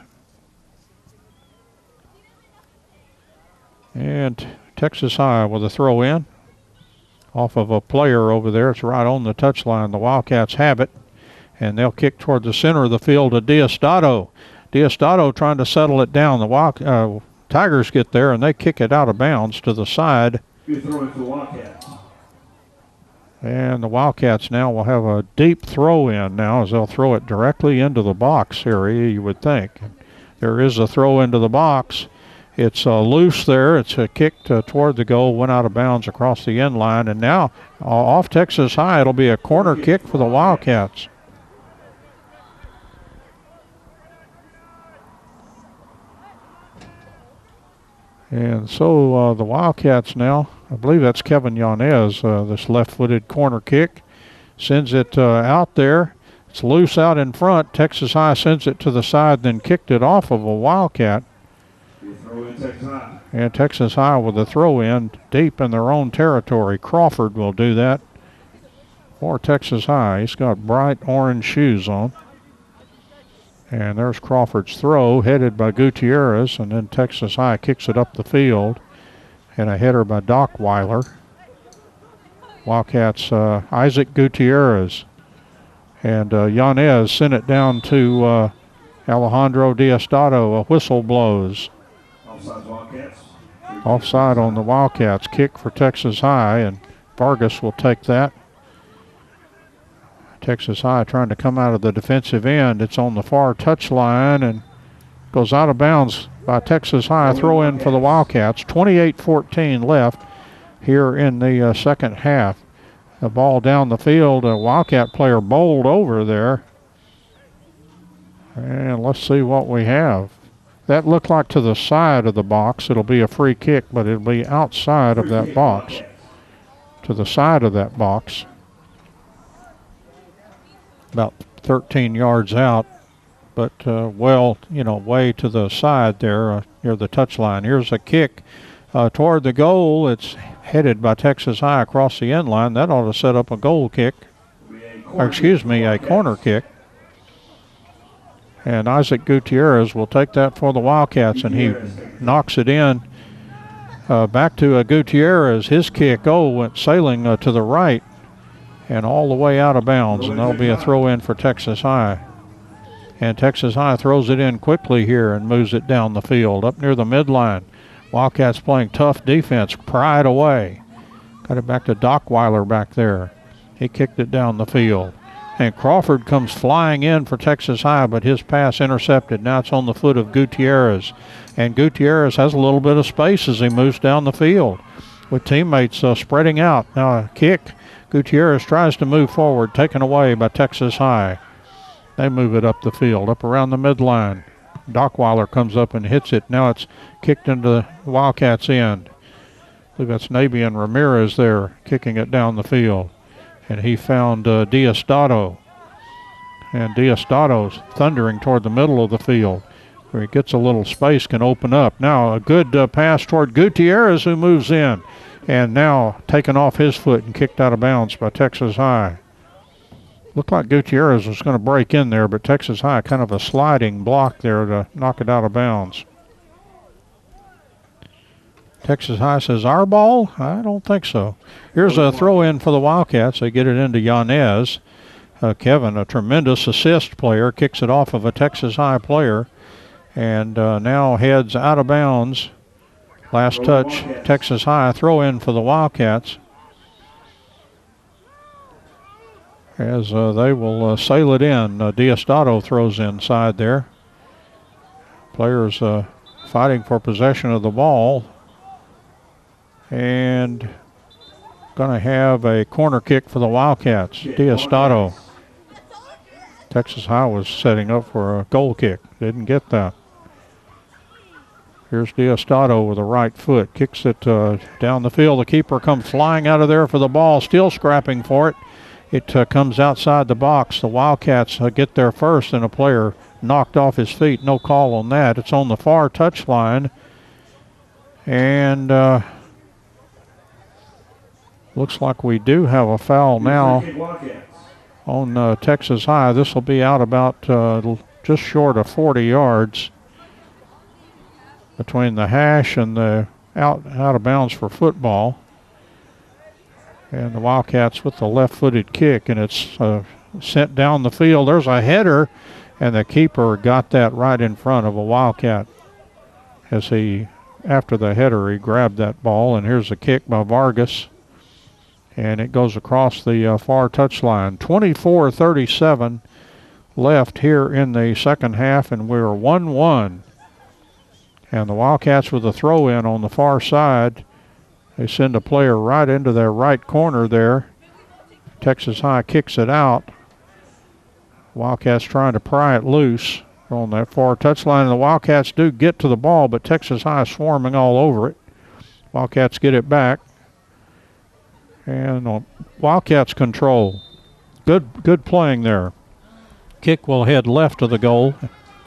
And Texas High with a throw in off of a player over there. It's right on the touchline. The Wildcats have it, and they'll kick toward the center of the field to Diosdado. Diosdado trying to settle it down. The Tigers get there, and they kick it out of bounds to the side. Good throw in for the Wildcats. And the Wildcats now will have a deep throw in now as they'll throw it directly into the box area, you would think. There is a throw into the box. It's loose there. It's kicked toward the goal, went out of bounds across the end line. And now off Texas High, it'll be a corner kick for the Wildcats. And so the Wildcats now, I believe that's Kevin Yanez, this left-footed corner kick, sends it out there. It's loose out in front. Texas High sends it to the side, then kicked it off of a Wildcat. And Texas High with a throw-in deep in their own territory. Crawford will do that for Texas High. He's got bright orange shoes on. And there's Crawford's throw, headed by Gutierrez, and then Texas High kicks it up the field. And a header by Dockweiler. Wildcats, Isaac Gutierrez. And Yanez sent it down to Alejandro Diosdado. A whistle blows. Offside on the Wildcats. Kick for Texas High, and Vargas will take that. Texas High trying to come out of the defensive end. It's on the far touchline and goes out of bounds by Texas High. Throw in for the Wildcats. 28-14 left here in the second half. The ball down the field. A Wildcat player bowled over there. And let's see what we have. That looked like to the side of the box. It'll be a free kick, but it'll be outside of that box. To the side of that box. About 13 yards out, but way to the side there near the touchline. Here's a kick toward the goal. It's headed by Texas High across the end line. That ought to set up a goal kick. A corner kick. And Isaac Gutierrez will take that for the Wildcats, and he knocks it in. Back to Gutierrez. His kick, went sailing to the right and all the way out of bounds, and that'll be a throw in for Texas High. And Texas High throws it in quickly here and moves it down the field up near the midline. Wildcats playing tough defense, pry it away. Got it back to Dockweiler back there. He kicked it down the field. And Crawford comes flying in for Texas High, but his pass intercepted. Now it's on the foot of Gutierrez. And Gutierrez has a little bit of space as he moves down the field with teammates spreading out. Now a kick. Gutierrez tries to move forward, taken away by Texas High. They move it up the field, up around the midline. Dockweiler comes up and hits it. Now it's kicked into the Wildcats' end. I believe that's Nabian Ramirez there, kicking it down the field. And he found Diosdado. And Diostado's thundering toward the middle of the field, where he gets a little space, can open up. Now a good pass toward Gutierrez, who moves in. And now taken off his foot and kicked out of bounds by Texas High. Looked like Gutierrez was going to break in there, but Texas High kind of a sliding block there to knock it out of bounds. Texas High says, our ball? I don't think so. Here's a throw in for the Wildcats. They get it into Yanez. Kevin, a tremendous assist player, kicks it off of a Texas High player and now heads out of bounds. Last touch, Texas High. Throw in for the Wildcats as they will sail it in. Diosdado throws inside there. Players fighting for possession of the ball. And going to have a corner kick for the Wildcats. Diosdado. Texas High was setting up for a goal kick. Didn't get that. Here's Diosdado with a right foot. Kicks it down the field. The keeper comes flying out of there for the ball. Still scrapping for it. It comes outside the box. The Wildcats get there first, and a player knocked off his feet. No call on that. It's on the far touchline. And looks like we do have a foul now on Texas High. This will be out about just short of 40 yards. Between the hash and the out of bounds for football. And the Wildcats with the left-footed kick, and it's sent down the field. There's a header, and the keeper got that right in front of a Wildcat. After the header, he grabbed that ball, and here's a kick by Vargas. and it goes across the far touchline. 24:37 left here in the second half, and we're 1-1. And the Wildcats with a throw-in on the far side. They send a player right into their right corner there. Texas High kicks it out. Wildcats trying to pry it loose on that far touchline. And the Wildcats do get to the ball, but Texas High swarming all over it. Wildcats get it back. And Wildcats control. Good playing there. Kick will head left of the goal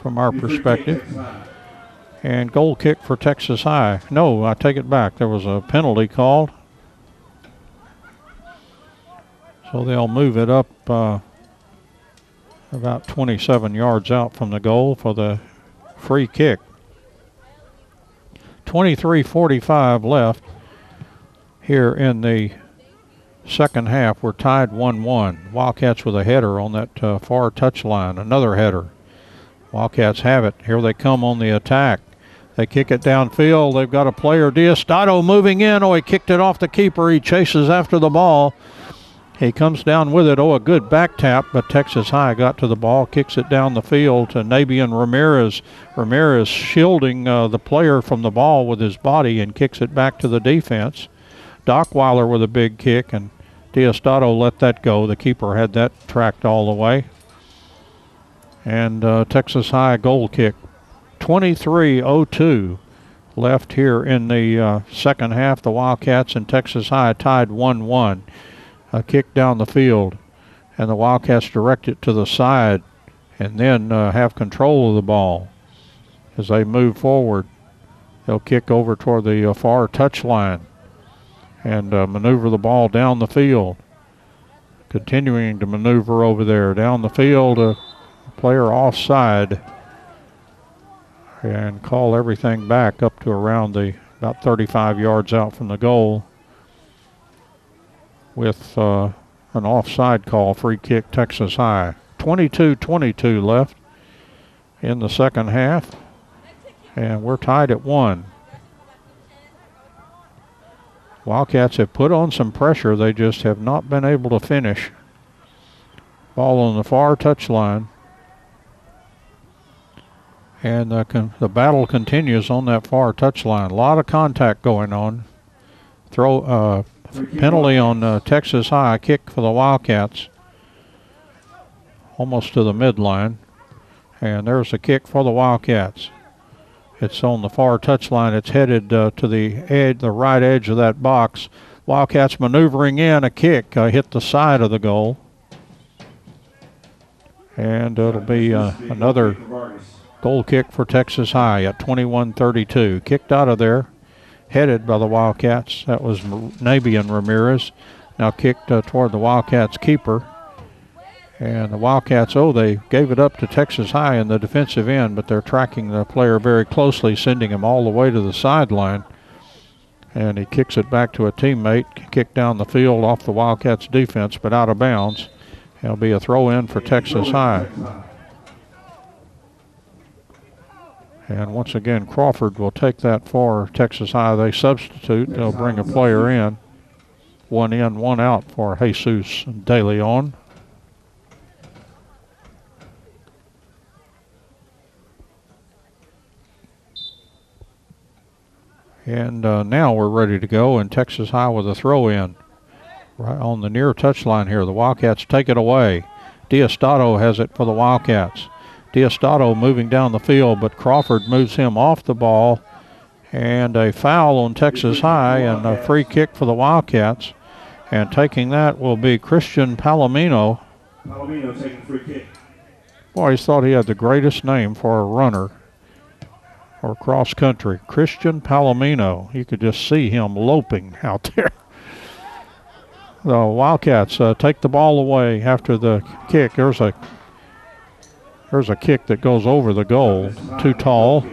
from our perspective. And goal kick for Texas High. No, I take it back. There was a penalty called. So they'll move it up about 27 yards out from the goal for the free kick. 23:45 left here in the second half. We're tied 1-1. Wildcats with a header on that far touchline. Another header. Wildcats have it. Here they come on the attack. They kick it downfield. They've got a player, Diostado, moving in. Oh, he kicked it off the keeper. He chases after the ball. He comes down with it. Oh, a good back tap, but Texas High got to the ball, kicks it down the field to Nabian Ramirez. Ramirez shielding the player from the ball with his body and kicks it back to the defense. Dockweiler with a big kick, and Diostado let that go. The keeper had that tracked all the way. And Texas High goal kick. 23:02 left here in the second half. The Wildcats and Texas High tied 1-1. A kick down the field, and the Wildcats direct it to the side and then have control of the ball. As they move forward, they'll kick over toward the far touchline and maneuver the ball down the field. Continuing to maneuver over there down the field, a player offside, and call everything back up to around about 35 yards out from the goal with an offside call, free kick Texas High. 22:22 left in the second half, and we're tied at 1. Wildcats have put on some pressure. They just have not been able to finish. Ball on the far touchline. And the battle continues on that far touchline. A lot of contact going on. Penalty on Texas High, kick for the Wildcats. Almost to the midline. And there's a kick for the Wildcats. It's on the far touchline. It's headed to the right edge of that box. Wildcats maneuvering in. A kick hit the side of the goal. And it'll be another goal kick for Texas High at 21:32. Kicked out of there, headed by the Wildcats. That was Nabian Ramirez. Now kicked toward the Wildcats keeper. And the Wildcats, they gave it up to Texas High in the defensive end, but they're tracking the player very closely, sending him all the way to the sideline. And he kicks it back to a teammate, kicked down the field off the Wildcats defense, but out of bounds. It'll be a throw-in for Texas High. And once again, Crawford will take that for Texas High. They substitute. They'll bring a player in. One in, one out for Jesus De Leon. And now we're ready to go, and Texas High with a throw-in. Right on the near touchline here. The Wildcats take it away. Diostado has it for the Wildcats. Diostado moving down the field, but Crawford moves him off the ball. And a foul on Texas High and a free kick for the Wildcats. And taking that will be Christian Palomino. Palomino taking the free kick. Boy, he thought he had the greatest name for a runner or cross country. Christian Palomino. You could just see him loping out there. The Wildcats take the ball away after the kick. There's a kick that goes over the goal, too tall,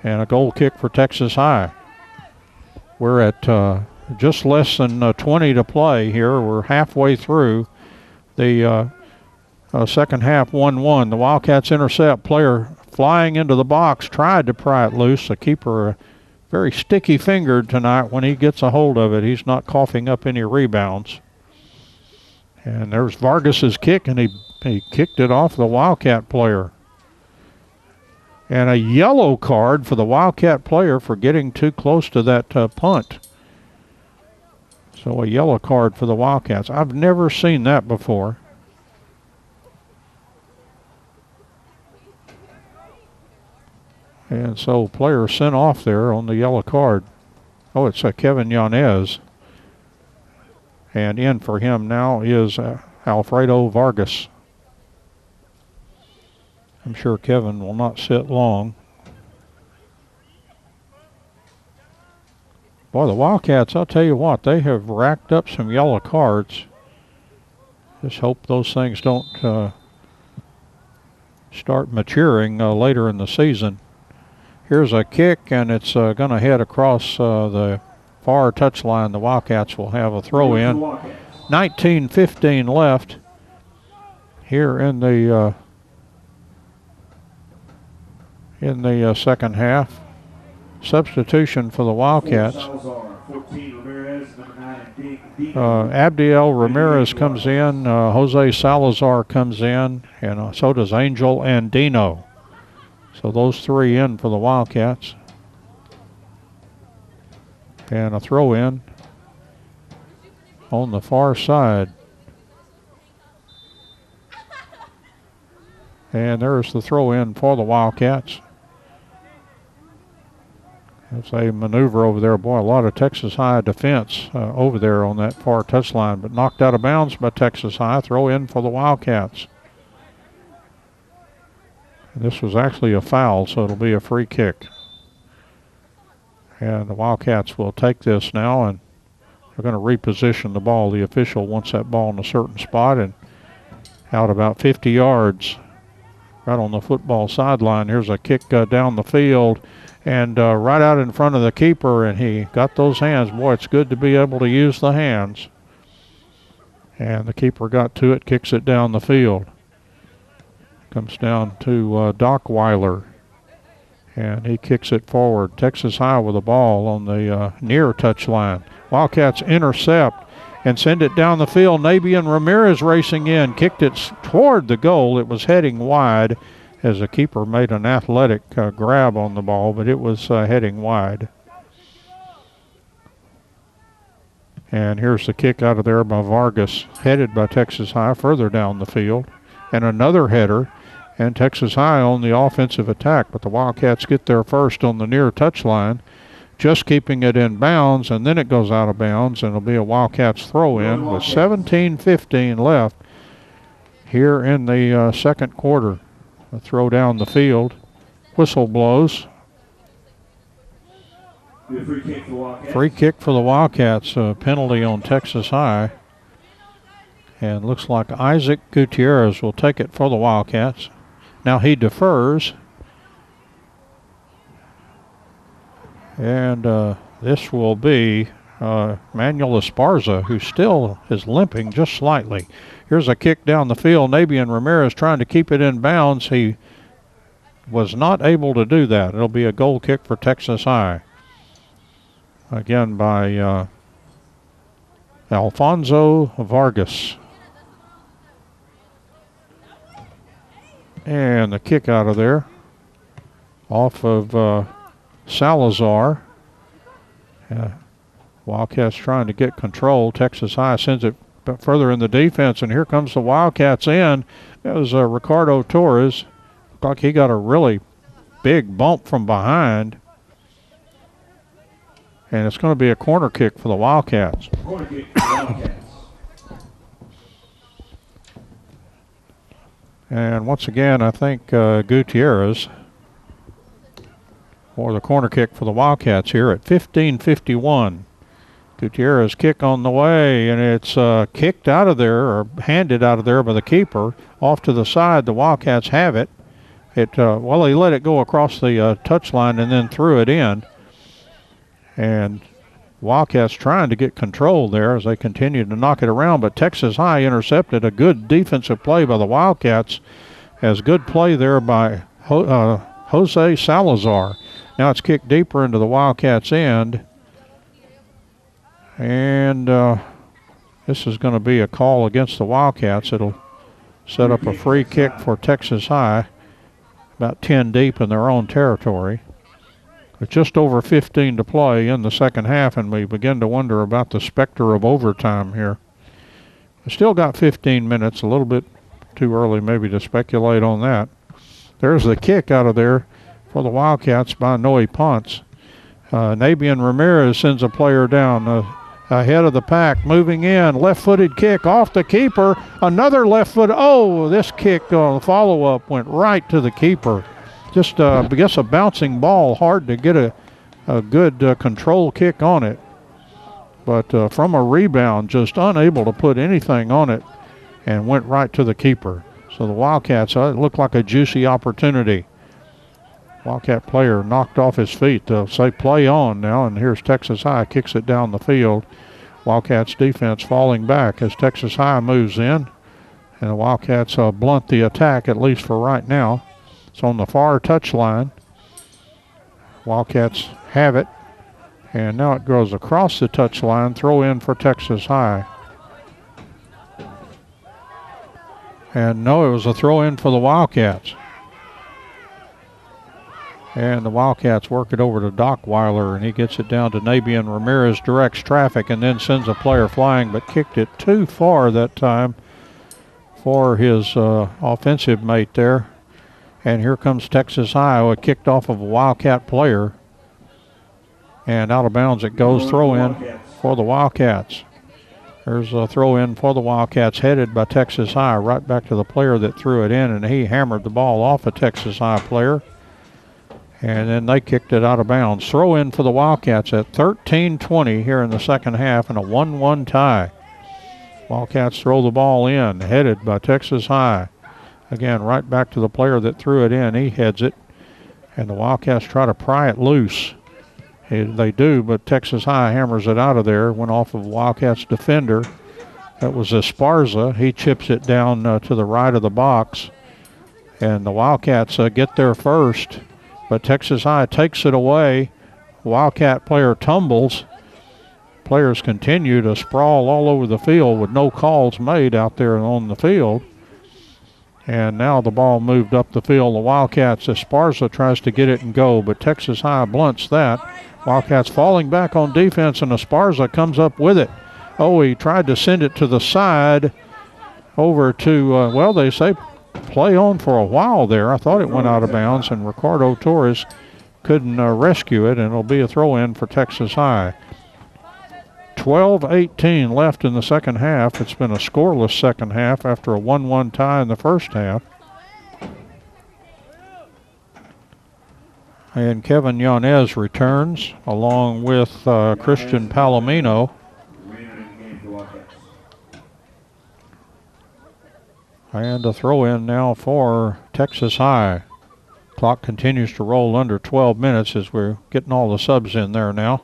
and a goal kick for Texas High. We're at just less than 20 to play here. We're halfway through the second half, 1-1. The Wildcats intercept, player flying into the box, tried to pry it loose. The keeper very sticky-fingered tonight when he gets a hold of it. He's not coughing up any rebounds. And there's Vargas's kick, and he kicked it off the Wildcat player. And a yellow card for the Wildcat player for getting too close to that punt. So a yellow card for the Wildcats. I've never seen that before. And so player sent off there on the yellow card. Oh, it's Kevin Yanez. And in for him now is Alfredo Vargas. I'm sure Kevin will not sit long. Boy, the Wildcats, I'll tell you what, they have racked up some yellow cards. Just hope those things don't start maturing later in the season. Here's a kick, and it's going to head across the far touchline. The Wildcats will have a throw in. 19:15 left here in the second half. Substitution for the Wildcats. Abdiel Ramirez comes in. Jose Salazar comes in, and so does Angel Andino. So those three in for the Wildcats. And a throw in on the far side. And there's the throw in for the Wildcats. As they maneuver over there, boy, a lot of Texas High defense over there on that far touchline, but knocked out of bounds by Texas High. Throw in for the Wildcats. And this was actually a foul, so it'll be a free kick. And the Wildcats will take this now, and they're going to reposition the ball. The official wants that ball in a certain spot, and out about 50 yards, right on the football sideline. Here's a kick down the field, and right out in front of the keeper, and he got those hands. Boy, it's good to be able to use the hands. And the keeper got to it, kicks it down the field. Comes down to Doc Weiler, and he kicks it forward. Texas High with the ball on the near touchline. Wildcats intercept and send it down the field. Nabian Ramirez racing in, kicked it toward the goal. It was heading wide as the keeper made an athletic grab on the ball, but it was heading wide. And here's the kick out of there by Vargas, headed by Texas High further down the field. And another header, and Texas High on the offensive attack, but the Wildcats get there first on the near touchline, just keeping it in bounds, and then it goes out of bounds, and it'll be a Wildcats throw-in with 17:15 left here in the second quarter. A throw down the field. Whistle blows. Free kick for the Wildcats. A penalty on Texas High. And looks like Isaac Gutierrez will take it for the Wildcats. Now he defers. And this will be Manuel Esparza, who still is limping just slightly. Here's a kick down the field. Nabian Ramirez trying to keep it in bounds. He was not able to do that. It'll be a goal kick for Texas High. Again by Alfonso Vargas. And the kick out of there off of Salazar. Wildcats trying to get control. Texas High sends it further in the defense, and here comes the Wildcats in. That was Ricardo Torres. Looked like he got a really big bump from behind. And it's going to be a corner kick for the Wildcats. Corner kick for the Wildcats. And once again, I think Gutierrez for the corner kick for the Wildcats here at 15:51. Gutierrez kick on the way, and it's kicked out of there, or handed out of there by the keeper. Off to the side, the Wildcats have it. Well, he let it go across the touchline and then threw it in. And Wildcats trying to get control there as they continue to knock it around, but Texas High intercepted. A good defensive play by the Wildcats. As good play there by Jose Salazar. Now it's kicked deeper into the Wildcats' end. And this is going to be a call against the Wildcats. It'll set up a free kick for Texas High, about 10 deep in their own territory. It's just over 15 to play in the second half, and we begin to wonder about the specter of overtime here. We still got 15 minutes, a little bit too early maybe to speculate on that. There's the kick out of there for the Wildcats by Noe Ponce. Nabian Ramirez sends a player down ahead of the pack, moving in, left-footed kick off the keeper, another left foot. Oh, this kick on the follow-up went right to the keeper. Just, I guess, a bouncing ball, hard to get a good control kick on it. But from a rebound, just unable to put anything on it, and went right to the keeper. So the Wildcats, it looked like a juicy opportunity. Wildcat player knocked off his feet. They'll say play on now, and here's Texas High, kicks it down the field. Wildcats defense falling back as Texas High moves in, and the Wildcats blunt the attack, at least for right now. It's on the far touchline. Wildcats have it, and now it goes across the touchline, throw in for Texas High. And no, it was a throw in for the Wildcats. And the Wildcats work it over to Doc Weiler, and he gets it down to Nabian Ramirez, directs traffic, and then sends a player flying, but kicked it too far that time for his offensive mate there. And here comes Texas High, kicked off of a Wildcat player. And out of bounds it goes, throw in for the Wildcats. There's a throw in for the Wildcats headed by Texas High, right back to the player that threw it in, and he hammered the ball off a Texas High player. And then they kicked it out of bounds. Throw in for the Wildcats at 13:20 here in the second half, and a 1-1 tie. Wildcats throw the ball in, headed by Texas High. Again, right back to the player that threw it in. He heads it, and the Wildcats try to pry it loose. They do, but Texas High hammers it out of there. Went off of Wildcats defender. That was Esparza. He chips it down to the right of the box, and the Wildcats get there first. But Texas High takes it away. Wildcat player tumbles. Players continue to sprawl all over the field with no calls made out there on the field. And now the ball moved up the field. The Wildcats, Esparza tries to get it and go, but Texas High blunts that. Wildcats falling back on defense, and Esparza comes up with it. Oh, he tried to send it to the side over to, they say play on for a while there. I thought it went out of bounds, and Ricardo Torres couldn't rescue it, and it'll be a throw-in for Texas High. 12:18 left in the second half. It's been a scoreless second half after a 1-1 tie in the first half. And Kevin Yanez returns along with Christian Palomino. And a throw-in now for Texas High. Clock continues to roll under 12 minutes as we're getting all the subs in there now.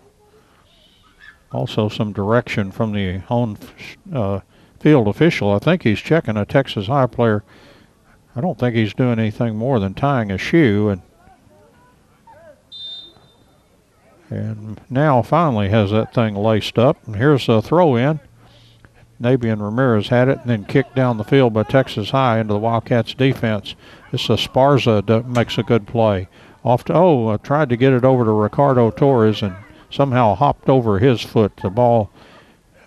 Also some direction from the home field official. I think he's checking a Texas High player. I don't think he's doing anything more than tying a shoe. And now finally has that thing laced up. And here's a throw-in. Nabian Ramirez had it and then kicked down the field by Texas High into the Wildcats defense. This Esparza makes a good play. Tried to get it over to Ricardo Torres and somehow hopped over his foot. The ball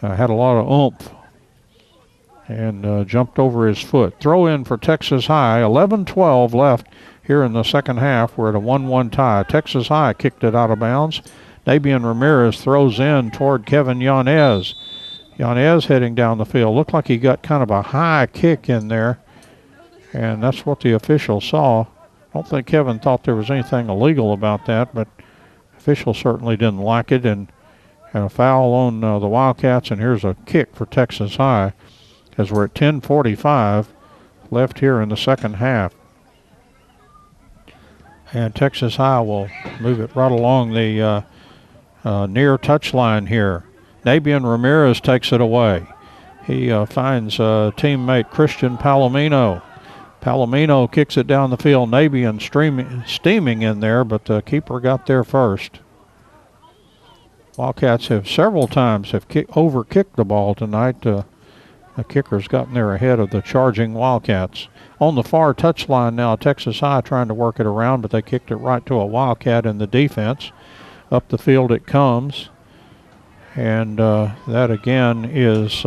had a lot of oomph and jumped over his foot. Throw in for Texas High. 11-12 left here in the second half. We're at a 1-1 tie. Texas High kicked it out of bounds. Nabian Ramirez throws in toward Kevin Yanez. Yanez heading down the field. Looked like he got kind of a high kick in there, and that's what the official saw. I don't think Kevin thought there was anything illegal about that, but official certainly didn't like it, and a foul on the Wildcats, and here's a kick for Texas High as we're at 10:45 left here in the second half. And Texas High will move it right along the near touchline here. Nabian Ramirez takes it away. He finds teammate Christian Palomino. Palomino kicks it down the field. Nabian steaming in there, but the keeper got there first. Wildcats have several times overkicked the ball tonight. The kicker's gotten there ahead of the charging Wildcats. On the far touchline now, Texas High trying to work it around, but they kicked it right to a Wildcat in the defense. Up the field it comes. And that again is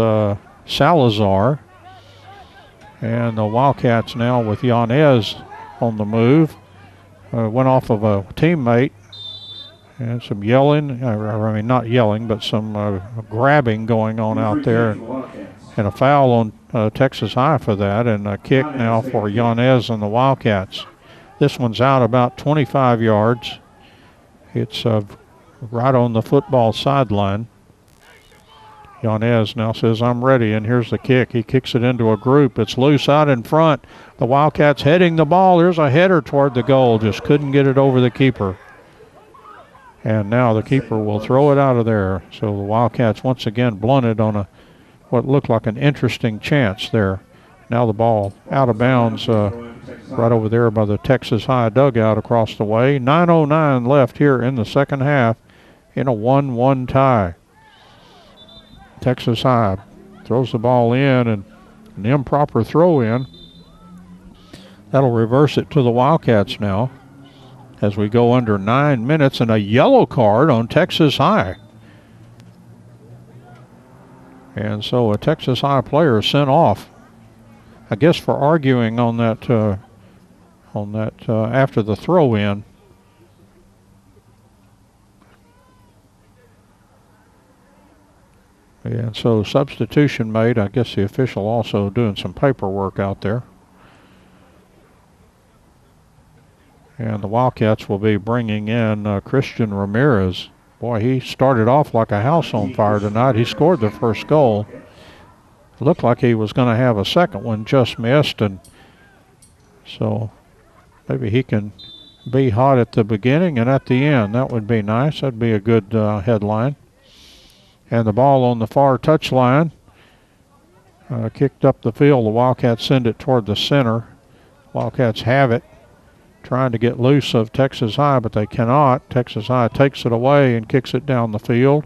Salazar. And the Wildcats now with Yanez on the move. Went off of a teammate. And some yelling, I mean not yelling, but some grabbing going on out there. And a foul on Texas High for that, and a kick now for Yanez and the Wildcats. This one's out about 25 yards. It's right on the football sideline. Yanez now says, I'm ready, and here's the kick. He kicks it into a group. It's loose out in front. The Wildcats heading the ball. There's a header toward the goal. Just couldn't get it over the keeper. And now the keeper will throw it out of there. So the Wildcats once again blunted on what looked like an interesting chance there. Now the ball out of bounds right over there by the Texas High dugout across the way. 9:09 left here in the second half in a 1-1 tie. Texas High throws the ball in, and an improper throw in. That'll reverse it to the Wildcats now as we go under 9 minutes, and a yellow card on Texas High. And so a Texas High player is sent off, I guess for arguing on that after the throw in. And so substitution made. I guess the official also doing some paperwork out there. And the Wildcats will be bringing in Christian Ramirez. Boy, he started off like a house on fire tonight. He scored the first goal. Looked like he was going to have a second one, just missed. And so maybe he can be hot at the beginning and at the end. That would be nice. That'd be a good headline. And the ball on the far touchline, kicked up the field. The Wildcats send it toward the center. Wildcats have it, trying to get loose of Texas High, but they cannot. Texas High takes it away and kicks it down the field.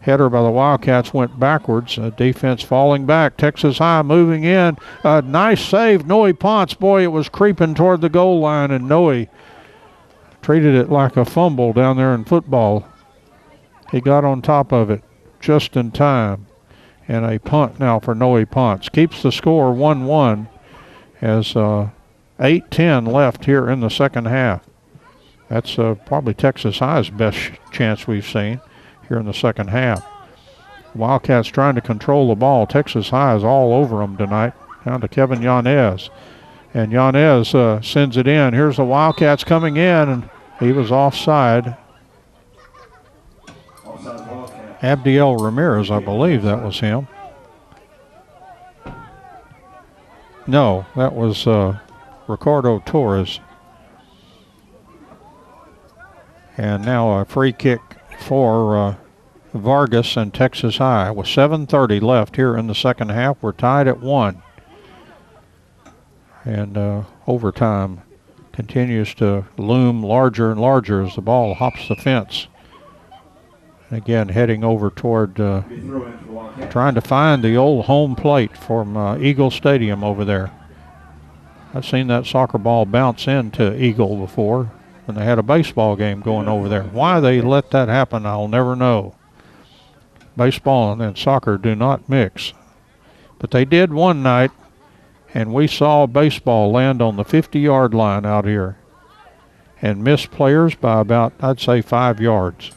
Header by the Wildcats went backwards. Defense falling back. Texas High moving in. Nice save, Noe Ponce. Boy, it was creeping toward the goal line, and Noe treated it like a fumble down there in football. He got on top of it just in time. And a punt now for Noe Ponce. Keeps the score 1-1 as 8:10 left here in the second half. That's probably Texas High's best chance we've seen here in the second half. Wildcats trying to control the ball. Texas High is all over them tonight. Down to Kevin Yanez. And Yanez sends it in. Here's the Wildcats coming in, and he was offside. Abdiel Ramirez, I believe that was him. No, that was Ricardo Torres. And now a free kick for Vargas and Texas High. With 7:30 left here in the second half, we're tied at 1. And overtime continues to loom larger and larger as the ball hops the fence. Again, heading over toward trying to find the old home plate from Eagle Stadium over there. I've seen that soccer ball bounce into Eagle before when they had a baseball game going over there. Why they let that happen, I'll never know. Baseball and soccer do not mix. But they did one night, and we saw baseball land on the 50-yard line out here and miss players by about, I'd say, 5 yards.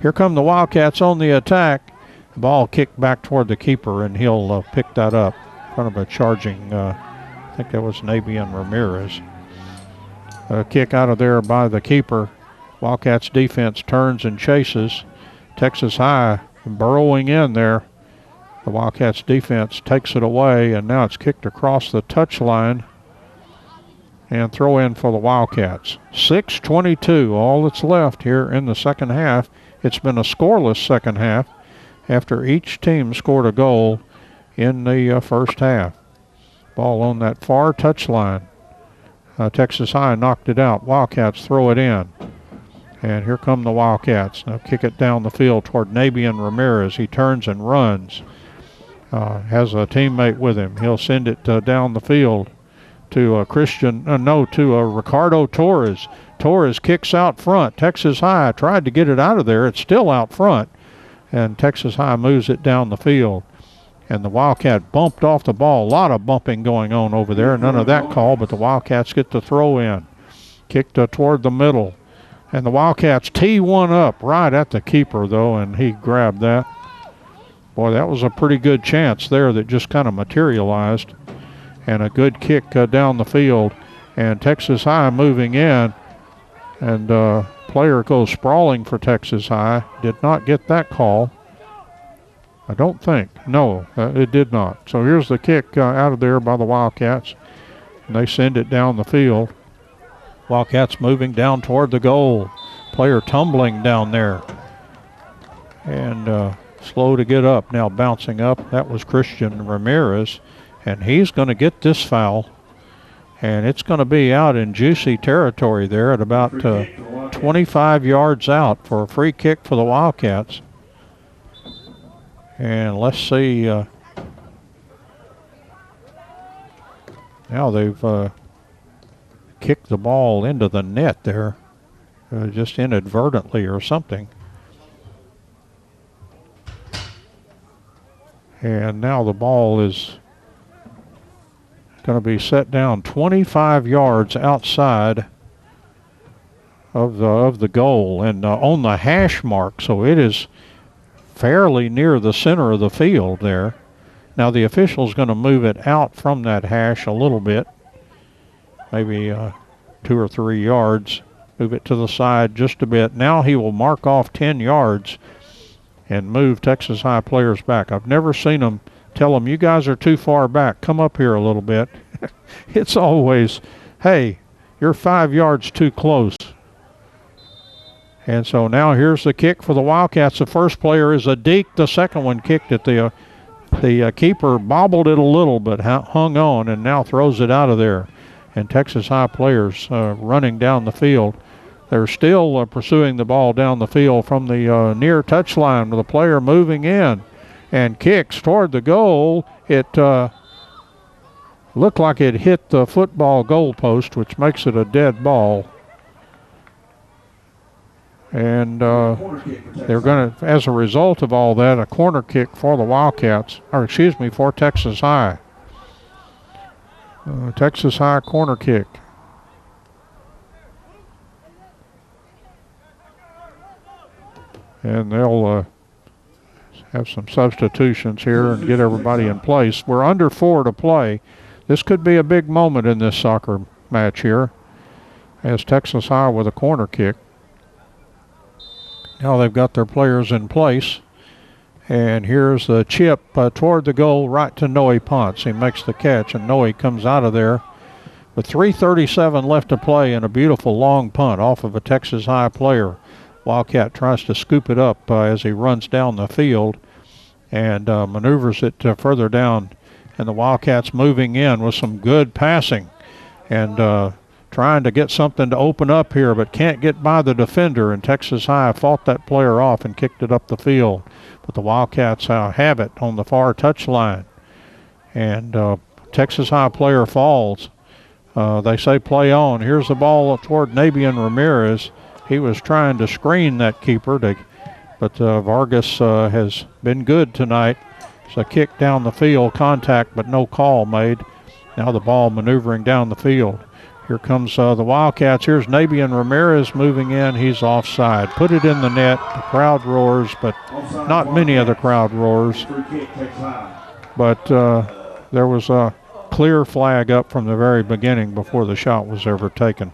Here come the Wildcats on the attack. The ball kicked back toward the keeper, and he'll pick that up in front of a charging, I think that was Nabian Ramirez. A kick out of there by the keeper. Wildcats defense turns and chases. Texas High burrowing in there. The Wildcats defense takes it away, and now it's kicked across the touchline. And throw in for the Wildcats. 6:22, all that's left here in the second half. It's been a scoreless second half after each team scored a goal in the first half. Ball on that far touchline. Texas High knocked it out. Wildcats throw it in. And here come the Wildcats. Now kick it down the field toward Nabian Ramirez. He turns and runs. Has a teammate with him. He'll send it down the field to Ricardo Torres. Torres kicks out front. Texas High tried to get it out of there. It's still out front. And Texas High moves it down the field. And the Wildcat bumped off the ball. A lot of bumping going on over there. None of that call, but the Wildcats get the throw in. Kicked toward the middle. And the Wildcats tee one up right at the keeper, though, and he grabbed that. Boy, that was a pretty good chance there that just kind of materialized. And a good kick down the field. And Texas High moving in. And player goes sprawling for Texas High. Did not get that call. I don't think. No, it did not. So here's the kick out of there by the Wildcats. And they send it down the field. Wildcats moving down toward the goal. Player tumbling down there. And slow to get up. Now bouncing up. That was Christian Ramirez. And he's going to get this foul. And it's going to be out in juicy territory there at about 25 yards out for a free kick for the Wildcats. And let's see. Now they've kicked the ball into the net there, just inadvertently or something. And now the ball is going to be set down 25 yards outside of the goal and on the hash mark, so it is fairly near the center of the field there. Now the official's going to move it out from that hash a little bit, maybe 2 or 3 yards, move it to the side just a bit. Now he will mark off 10 yards and move Texas High players back. I've never seen them tell them, you guys are too far back, come up here a little bit. It's always, hey, you're 5 yards too close. And so now here's the kick for the Wildcats. The first player is a deke. The second one kicked it. The keeper bobbled it a little but hung on and now throws it out of there. And Texas High players running down the field. They're still pursuing the ball down the field from the near touchline with the player moving in and kicks toward the goal. It looked like it hit the football goalpost, which makes it a dead ball. And they're going to, as a result of all that, a corner kick for the Wildcats, or excuse me, for Texas High. Texas High corner kick. And they'll have some substitutions here and get everybody in place. We're under 4 to play. This could be a big moment in this soccer match here, as Texas High with a corner kick. Now they've got their players in place. And here's the chip toward the goal right to Noe Ponce. He makes the catch, and Noe comes out of there with 3:37 left to play and a beautiful long punt off of a Texas High player. Wildcat tries to scoop it up as he runs down the field and maneuvers it further down. And the Wildcats moving in with some good passing and trying to get something to open up here, but can't get by the defender. And Texas High fought that player off and kicked it up the field. But the Wildcats have it on the far touchline. And Texas High player falls. They say play on. Here's the ball toward Nabian Ramirez. He was trying to screen that keeper, but Vargas has been good tonight. It's a kick down the field, contact, but no call made. Now the ball maneuvering down the field. Here comes the Wildcats. Here's Nabian Ramirez moving in. He's offside. Put it in the net. The crowd roars, but not many of the crowd roars. But there was a clear flag up from the very beginning before the shot was ever taken.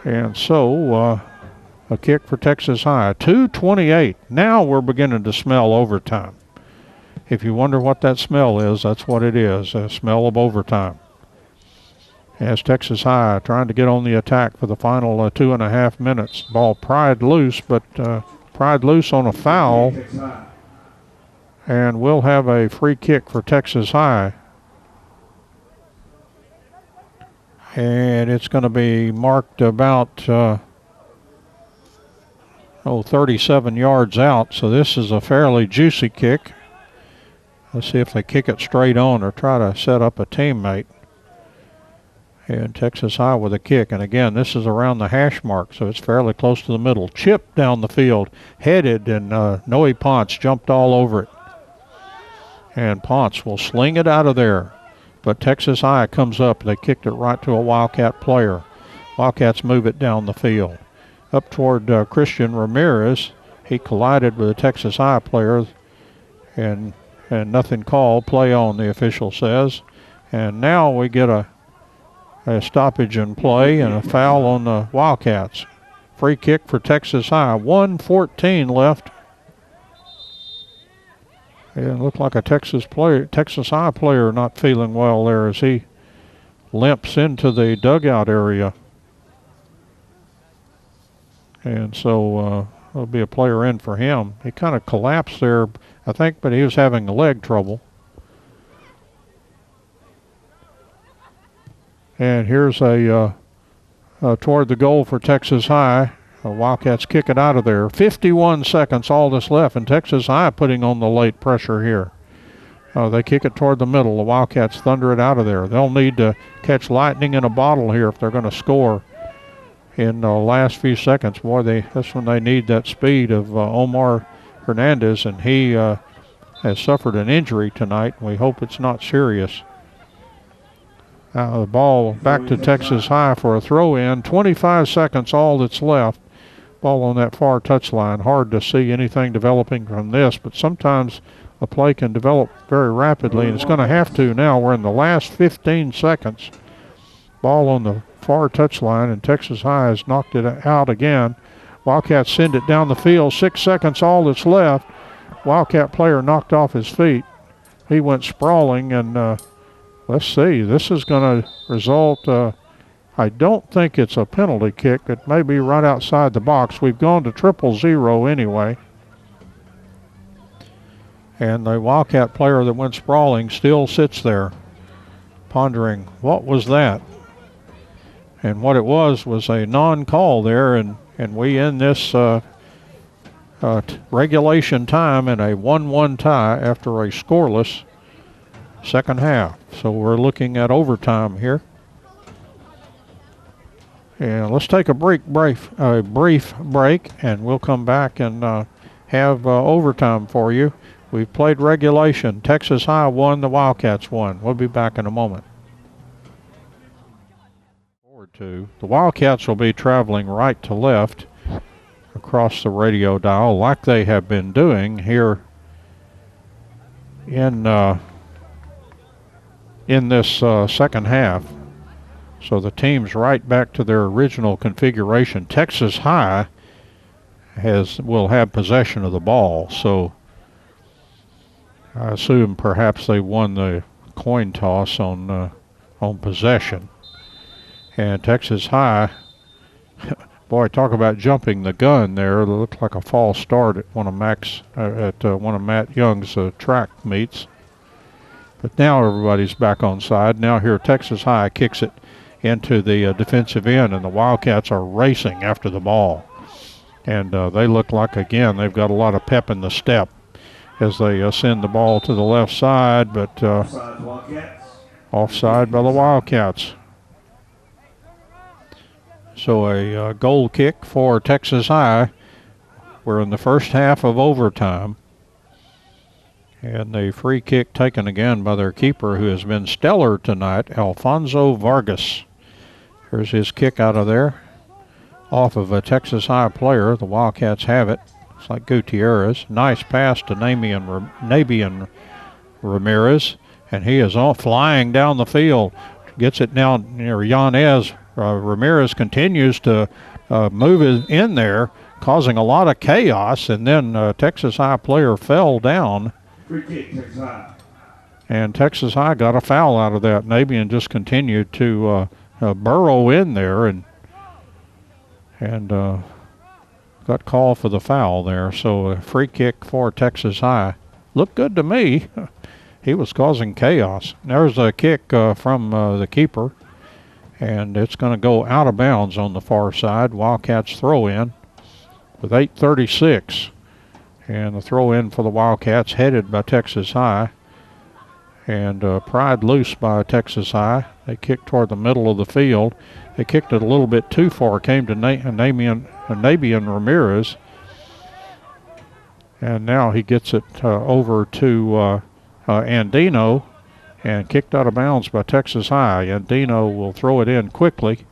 And so a kick for Texas High. 2:28. Now we're beginning to smell overtime. If you wonder what that smell is, that's what it is, a smell of overtime. As Texas High trying to get on the attack for the final 2.5 minutes. Ball pried loose, but pried loose on a foul. And we'll have a free kick for Texas High. And it's going to be marked about 37 yards out. So this is a fairly juicy kick. Let's see if they kick it straight on or try to set up a teammate. And Texas High with a kick. And again, this is around the hash mark, so it's fairly close to the middle. Chip down the field, headed, and Noe Ponce jumped all over it. And Ponce will sling it out of there. But Texas High comes up. They kicked it right to a Wildcat player. Wildcats move it down the field. Up toward Christian Ramirez. He collided with a Texas High player, and nothing called. Play on, the official says. And now we get a stoppage in play and a foul on the Wildcats. Free kick for Texas High. 1:14 left. And it looked like a Texas High player not feeling well there as he limps into the dugout area. And so there'll be a player in for him. He kind of collapsed there, I think, but he was having leg trouble. And here's a toward the goal for Texas High. The Wildcats kick it out of there. 51 seconds, all that's left, and Texas High putting on the late pressure here. They kick it toward the middle. The Wildcats thunder it out of there. They'll need to catch lightning in a bottle here if they're going to score in the last few seconds. Boy, that's when they need that speed of Omar Hernandez, and he has suffered an injury tonight. We hope it's not serious. The ball back to Texas High for a throw-in. 25 seconds, all that's left. Ball on that far touchline. Hard to see anything developing from this, but sometimes a play can develop very rapidly, and it's going to have to now. We're in the last 15 seconds. Ball on the far touchline, and Texas High has knocked it out again. Wildcats send it down the field. 6 seconds, all that's left. Wildcat player knocked off his feet. He went sprawling, and let's see. This is going to result, I don't think it's a penalty kick. It may be right outside the box. We've gone to 0-0 anyway. And the Wildcat player that went sprawling still sits there pondering, what was that? And what it was a non-call there, and we end this regulation time in a 1-1 tie after a scoreless second half. So we're looking at overtime here. And let's take a brief break, and we'll come back and have overtime for you. We've played regulation. Texas High won, the Wildcats won. We'll be back in a moment. Forward to the Wildcats will be traveling right to left across the radio dial like they have been doing here in this second half. So the team's right back to their original configuration. Texas High will have possession of the ball, so I assume perhaps they won the coin toss on possession. And Texas High, boy, talk about jumping the gun there. It looked like a false start at one of Matt Young's track meets. But now everybody's back on side. Now here Texas High kicks it into the defensive end, and the Wildcats are racing after the ball. And they look like, again, they've got a lot of pep in the step as they send the ball to the left side, but offside by the Wildcats. So a goal kick for Texas High. We're in the first half of overtime. And the free kick taken again by their keeper, who has been stellar tonight, Alfonso Vargas. Here's his kick out of there, off of a Texas High player. The Wildcats have it. It's like Gutierrez. Nice pass to Nabian Ramirez, and he is all flying down the field. Gets it down near Yanez. Ramirez continues to move it in there, causing a lot of chaos, and then Texas High player fell down. Free kick, Texas High. And Texas High got a foul out of that. Nabian just continued to burrow in there and got called for the foul there. So a free kick for Texas High. looked good to me. He was causing chaos. There's a kick from the keeper, and it's going to go out of bounds on the far side. Wildcats throw in with 8:36. And the throw in for the Wildcats headed by Texas High. And pried loose by Texas High. They kicked toward the middle of the field. They kicked it a little bit too far. Came to Nabian Ramirez. And now he gets it over to Andino and kicked out of bounds by Texas High. Andino will throw it in quickly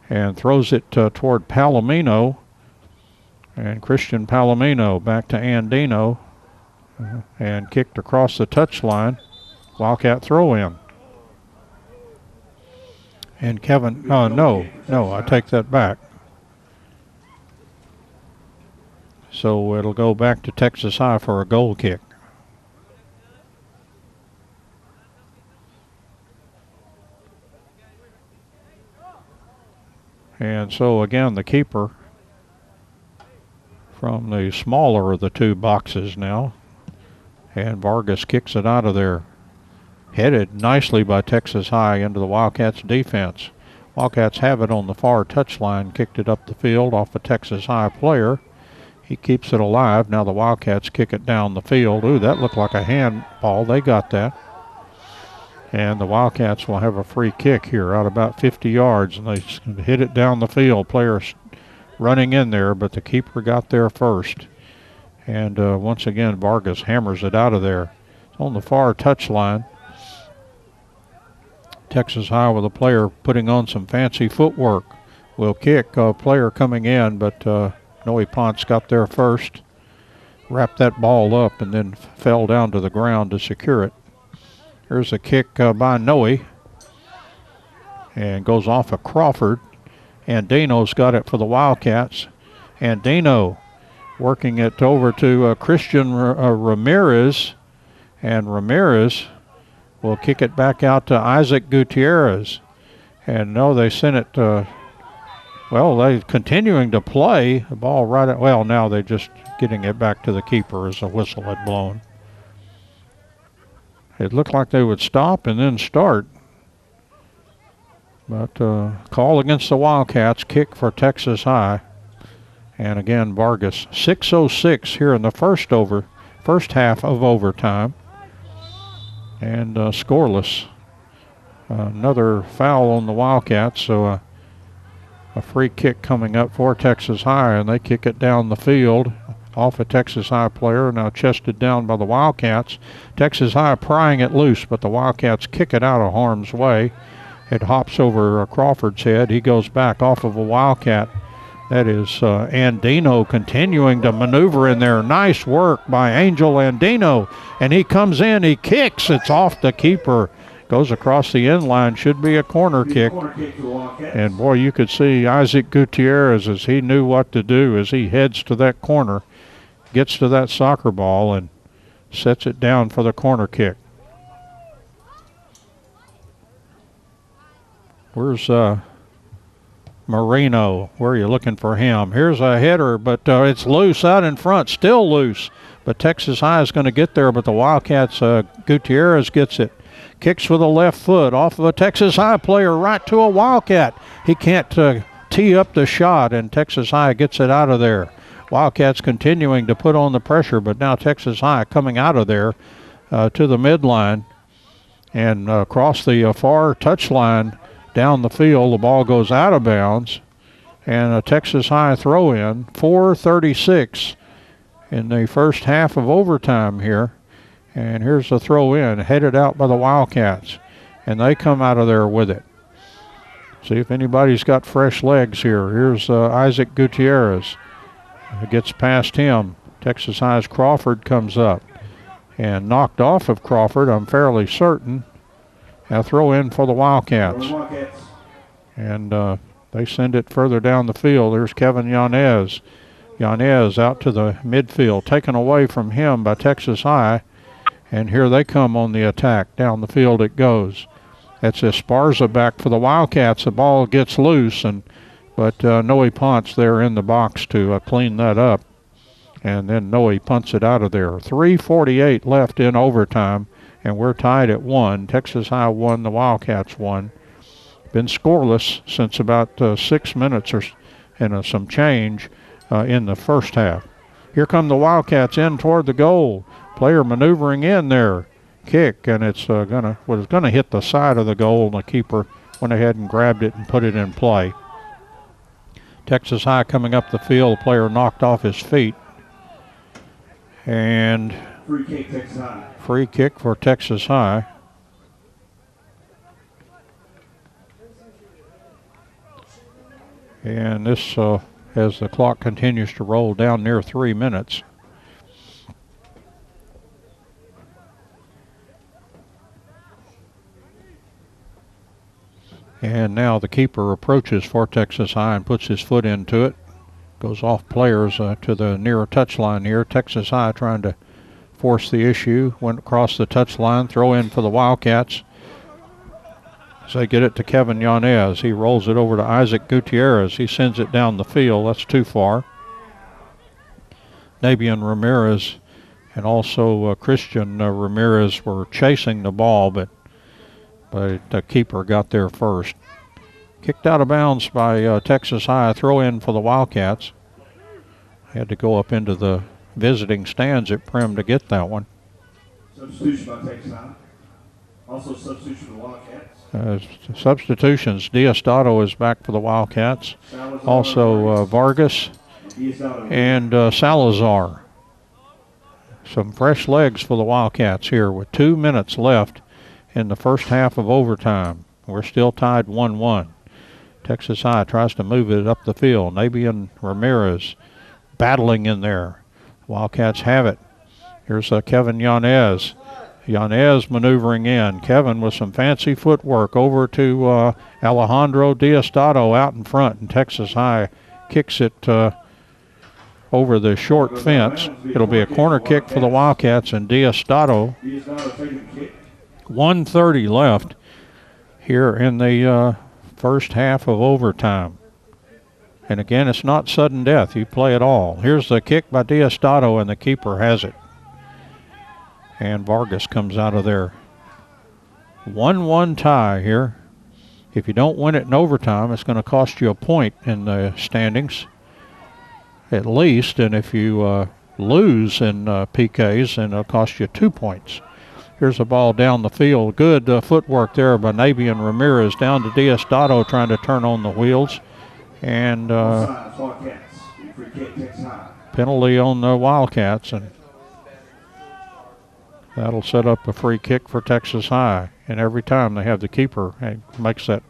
and throws it toward Palomino. And Christian Palomino back to Andino and kicked across the touchline. Wildcat throw in. And Kevin, no, I take that back. So it'll go back to Texas High for a goal kick. And so again, the keeper from the smaller of the two boxes now. And Vargas kicks it out of there. Headed nicely by Texas High into the Wildcats defense. Wildcats have it on the far touchline, kicked it up the field off a Texas High player. He keeps it alive. Now the Wildcats kick it down the field. Ooh, that looked like a handball. They got that. And the Wildcats will have a free kick here out about 50 yards. And they hit it down the field. Players running in there, but the keeper got there first. And once again, Vargas hammers it out of there. It's on the far touchline. Texas High with a player putting on some fancy footwork. Will kick. A player coming in, but Noe Ponce got there first. Wrapped that ball up and then fell down to the ground to secure it. Here's a kick by Noe. And goes off of Crawford. Andino's got it for the Wildcats. Andino working it over to Christian Ramirez. And Ramirez will kick it back out to Isaac Gutierrez. And no, they sent it, they're continuing to play. The ball right at, now they're just getting it back to the keeper as the whistle had blown. It looked like they would stop and then start. But call against the Wildcats, kick for Texas High. And again, Vargas, 6:06 here in the first half of overtime. And scoreless. Another foul on the Wildcats, so a free kick coming up for Texas High, and they kick it down the field off a Texas High player, now chested down by the Wildcats. Texas High prying it loose, but the Wildcats kick it out of harm's way. It hops over Crawford's head. He goes back off of a Wildcat. That is Andino continuing to maneuver in there. Nice work by Angel Andino. And he comes in, he kicks. It's off the keeper. Goes across the end line. Should be a corner kick. And boy, you could see Isaac Gutierrez as he knew what to do as he heads to that corner. Gets to that soccer ball and sets it down for the corner kick. Where's Marino? Where are you looking for him? Here's a header, but it's loose out in front, still loose. But Texas High is going to get there, but the Wildcats, Gutierrez gets it. Kicks with a left foot off of a Texas High player right to a Wildcat. He can't tee up the shot, and Texas High gets it out of there. Wildcats continuing to put on the pressure, but now Texas High coming out of there to the midline and across the far touchline. Down the field, the ball goes out of bounds, and a Texas High throw-in, 4:36 in the first half of overtime here. And here's the throw-in, headed out by the Wildcats, and they come out of there with it. See if anybody's got fresh legs here. Here's Isaac Gutierrez. It gets past him. Texas High's Crawford comes up, and knocked off of Crawford, I'm fairly certain. A throw in for the Wildcats. And they send it further down the field. There's Kevin Yanez. Yanez out to the midfield, taken away from him by Texas High. And here they come on the attack. Down the field it goes. That's Esparza back for the Wildcats. The ball gets loose, but Noe Ponce there in the box to clean that up. And then Noe punts it out of there. 3:48 left in overtime, and we're tied at 1. Texas High won, the Wildcats won. Been scoreless since about 6 minutes and some change in the first half. Here come the Wildcats in toward the goal. Player maneuvering in there. Kick, and it's gonna hit the side of the goal, and the keeper went ahead and grabbed it and put it in play. Texas High coming up the field. The player knocked off his feet. And free kick, Texas High. Free kick for Texas High. And this, as the clock continues to roll down near 3 minutes. And now the keeper approaches for Texas High and puts his foot into it. Goes off players to the near touchline here. Texas High trying to force the issue. Went across the touchline. Throw in for the Wildcats. As they get it to Kevin Yanez. He rolls it over to Isaac Gutierrez. He sends it down the field. That's too far. Davian Ramirez and also Christian Ramirez were chasing the ball, but the keeper got there first. Kicked out of bounds by Texas High. Throw in for the Wildcats. Had to go up into the visiting stands at Prim to get that one. Substitution by Texas High. Also substitution for the Wildcats. Substitutions. Diosdado is back for the Wildcats. Salazar, Also Vargas and Salazar. Some fresh legs for the Wildcats here with 2 minutes left in the first half of overtime. We're still tied 1-1. Texas High tries to move it up the field. Nabian Ramirez battling in there. Wildcats have it. Here's Kevin Yanez. Yanez maneuvering in. Kevin with some fancy footwork over to Alejandro Diosdado out in front, and Texas High kicks it over the short fence. It'll be a corner kick for the Wildcats, and Diosdado. 1:30 left here in the first half of overtime. And again, it's not sudden death. You play it all. Here's the kick by Diosdado, and the keeper has it. And Vargas comes out of there. 1-1 tie here. If you don't win it in overtime, it's going to cost you a point in the standings, at least. And if you lose in PKs, then it'll cost you 2 points. Here's the ball down the field. Good footwork there by Nabian Ramirez down to Diosdado trying to turn on the wheels. And penalty on the Wildcats, and that'll set up a free kick for Texas High. And every time they have the keeper, it makes that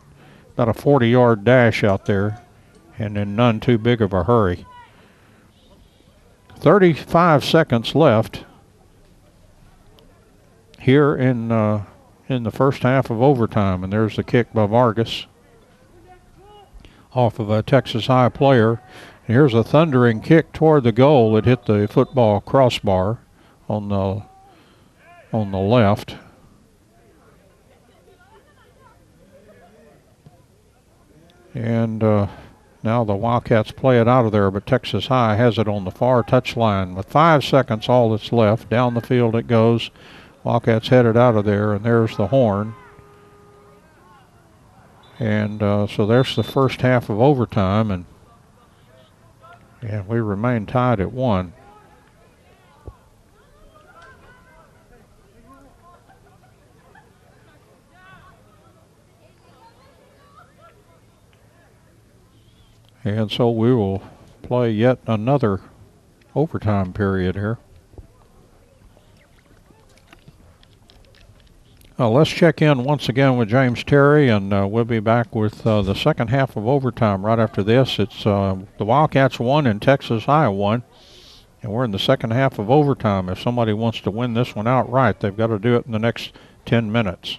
about a 40-yard dash out there, and then none too big of a hurry. 35 seconds left here in the first half of overtime, and there's the kick by Vargas off of a Texas High player. And here's a thundering kick toward the goal. It hit the football crossbar on the left. And now the Wildcats play it out of there, but Texas High has it on the far touchline with 5 seconds, all that's left. Down the field it goes. Wildcats headed out of there, and there's the horn. And so there's the first half of overtime, and we remain tied at 1. And so we will play yet another overtime period here. Let's check in once again with James Terry, and we'll be back with the second half of overtime right after this. It's the Wildcats won and Texas High won, and we're in the second half of overtime. If somebody wants to win this one outright, they've got to do it in the next 10 minutes.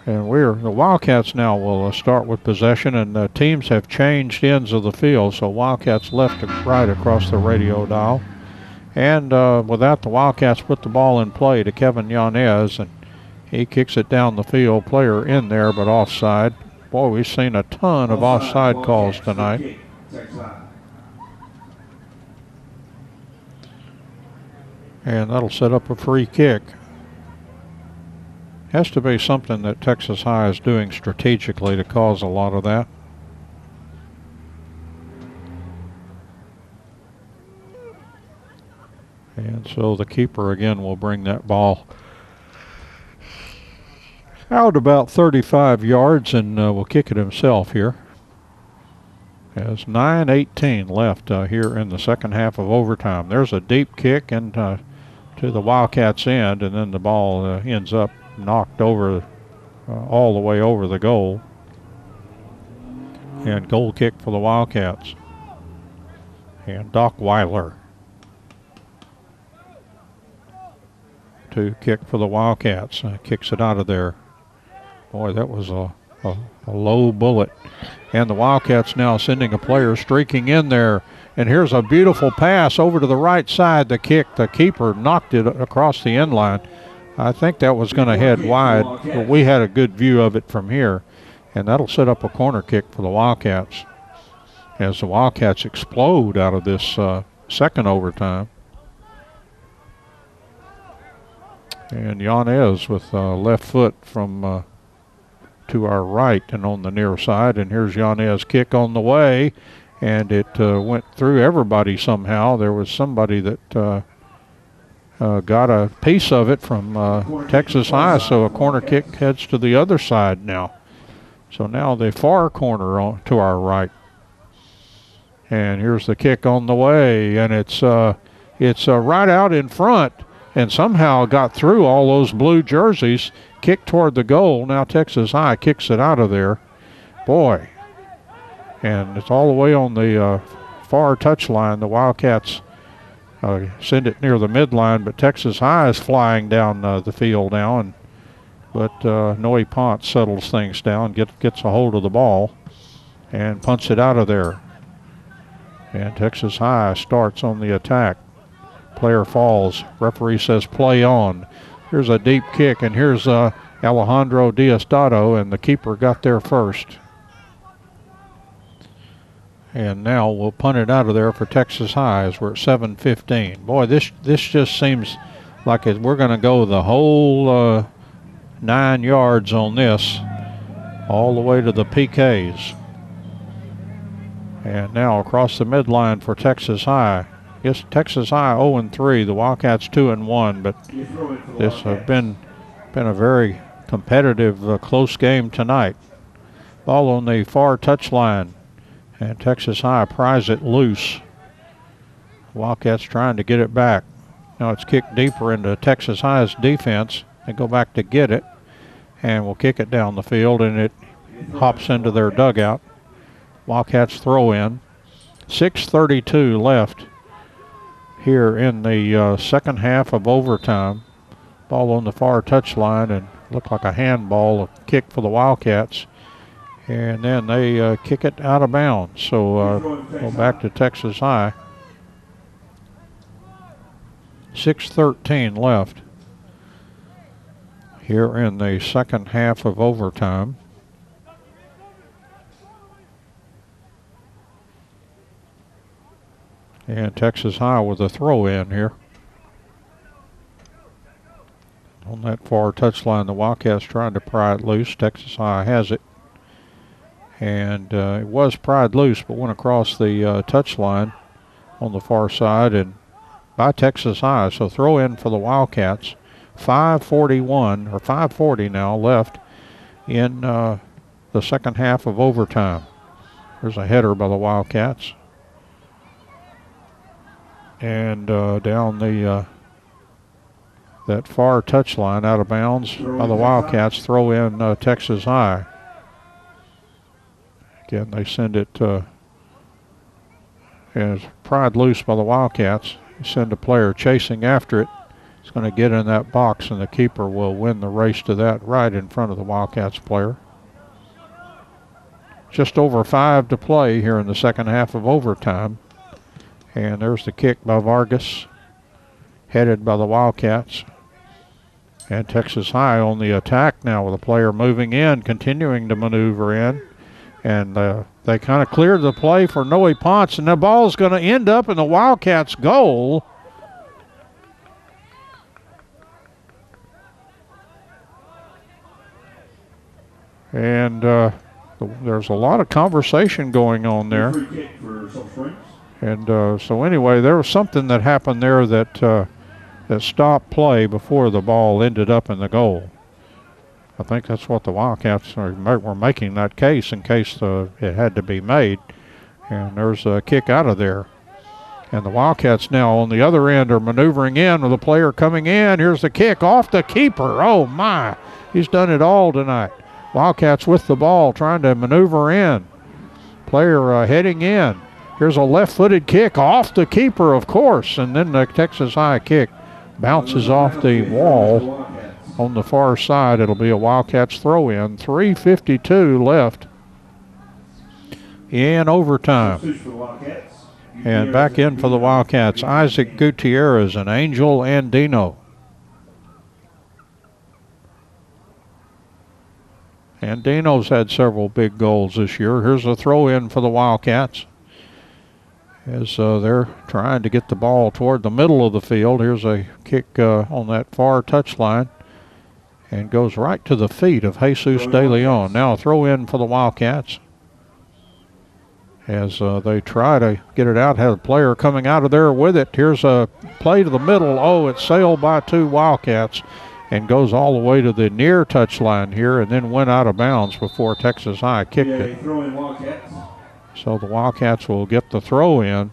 And the Wildcats now will start with possession, and the teams have changed ends of the field, so Wildcats left to right across the radio dial. And with that, the Wildcats put the ball in play to Kevin Yanez, and he kicks it down the field. Player in there, but offside. Boy, we've seen a ton of offside calls tonight. And that'll set up a free kick. Has to be something that Texas High is doing strategically to cause a lot of that. And so the keeper again will bring that ball out about 35 yards and will kick it himself here. Has 9:18 left here in the second half of overtime. There's a deep kick into to the Wildcats' end, and then the ball ends up knocked over all the way over the goal. And goal kick for the Wildcats. And Doc Weiler to kick for the Wildcats. Kicks it out of there. Boy, that was a low bullet. And the Wildcats now sending a player streaking in there. And here's a beautiful pass over to the right side. The kick, the keeper knocked it across the end line. I think that was going to head wide, but we had a good view of it from here. And that'll set up a corner kick for the Wildcats as the Wildcats explode out of this second overtime. And Yanez with left foot from to our right and on the near side. And here's Yanez's kick on the way. And it went through everybody somehow. There was somebody that got a piece of it from Texas High. So a corner kick heads to the other side now. So now the far corner to our right. And here's the kick on the way. And it's right out in front. And somehow got through all those blue jerseys, kicked toward the goal. Now Texas High kicks it out of there. Boy. And it's all the way on the far touchline. The Wildcats send it near the midline, but Texas High is flying down the field now. But Noe Ponce settles things down, gets a hold of the ball, and punts it out of there. And Texas High starts on the attack. Player falls. Referee says play on. Here's a deep kick, and here's Alejandro Diosdado, and the keeper got there first. And now we'll punt it out of there for Texas High as we're at 7:15. Boy, this just seems like we're going to go the whole 9 yards on this, all the way to the PKs. And now across the midline for Texas High. Yes, Texas High 0-3. The Wildcats 2-1, but this has been a very competitive, close game tonight. Ball on the far touchline, and Texas High pries it loose. Wildcats trying to get it back. Now it's kicked deeper into Texas High's defense. They go back to get it, and we'll kick it down the field, and it hops into their dugout. Wildcats throw in. 6:32 left here in the second half of overtime. Ball on the far touchline, and looked like a handball, a kick for the Wildcats. And then they kick it out of bounds. So go back to Texas High. 6:13 left here in the second half of overtime. And Texas High with a throw in here. On that far touchline, the Wildcats trying to pry it loose. Texas High has it. And it was pried loose, but went across the touchline on the far side and by Texas High. So throw in for the Wildcats. 5:41 or 5:40 now left in the second half of overtime. There's a header by the Wildcats. And down the that far touchline out of bounds by the Wildcats. Throw in Texas High. Again, they send it and it's pried loose by the Wildcats. They send a player chasing after it. It's going to get in that box, and the keeper will win the race to that right in front of the Wildcats player. Just over 5 to play here in the second half of overtime. And there's the kick by Vargas, headed by the Wildcats. And Texas High on the attack now with a player moving in, continuing to maneuver in. And they kind of cleared the play for Noe Ponce, and the ball's going to end up in the Wildcats' goal. And there's a lot of conversation going on there. And so anyway, there was something that happened there that stopped play before the ball ended up in the goal. I think that's what the Wildcats were making that case in case it had to be made. And there's a kick out of there. And the Wildcats now on the other end are maneuvering in with a player coming in. Here's the kick off the keeper. Oh, my. He's done it all tonight. Wildcats with the ball trying to maneuver in. Player heading in. Here's a left-footed kick off the keeper, of course. And then the Texas High kick bounces off the wall on the far side. It'll be a Wildcats throw-in. 3:52 left in overtime. And back in for the Wildcats, Isaac Gutierrez and Angel Andino. Andino's had several big goals this year. Here's a throw-in for the Wildcats as they're trying to get the ball toward the middle of the field. Here's a kick on that far touchline and goes right to the feet of Jesus De Leon. Now a throw-in for the Wildcats as they try to get it out. Had a player coming out of there with it. Here's a play to the middle. Oh, it's sailed by two Wildcats and goes all the way to the near touchline here and then went out of bounds before Texas High kicked it. So the Wildcats will get the throw in.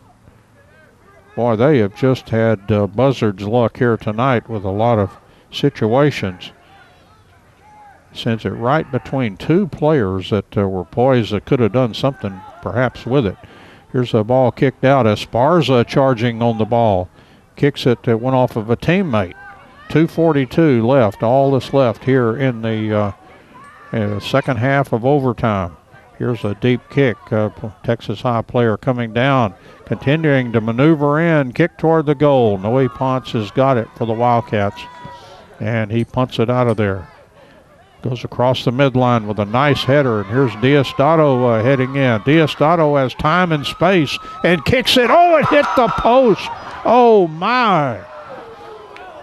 Boy, they have just had buzzard's luck here tonight with a lot of situations. Sends it right between two players that were poised that could have done something perhaps with it. Here's a ball kicked out. Esparza charging on the ball. Kicks it. It went off of a teammate. 2:42 left. All that's left here in the second half of overtime. Here's a deep kick. Texas High player coming down, continuing to maneuver in. Kick toward the goal. Noe Ponce has got it for the Wildcats, and he punts it out of there. Goes across the midline with a nice header, and here's Diosdado heading in. Diosdado has time and space and kicks it. Oh, it hit the post. Oh, my.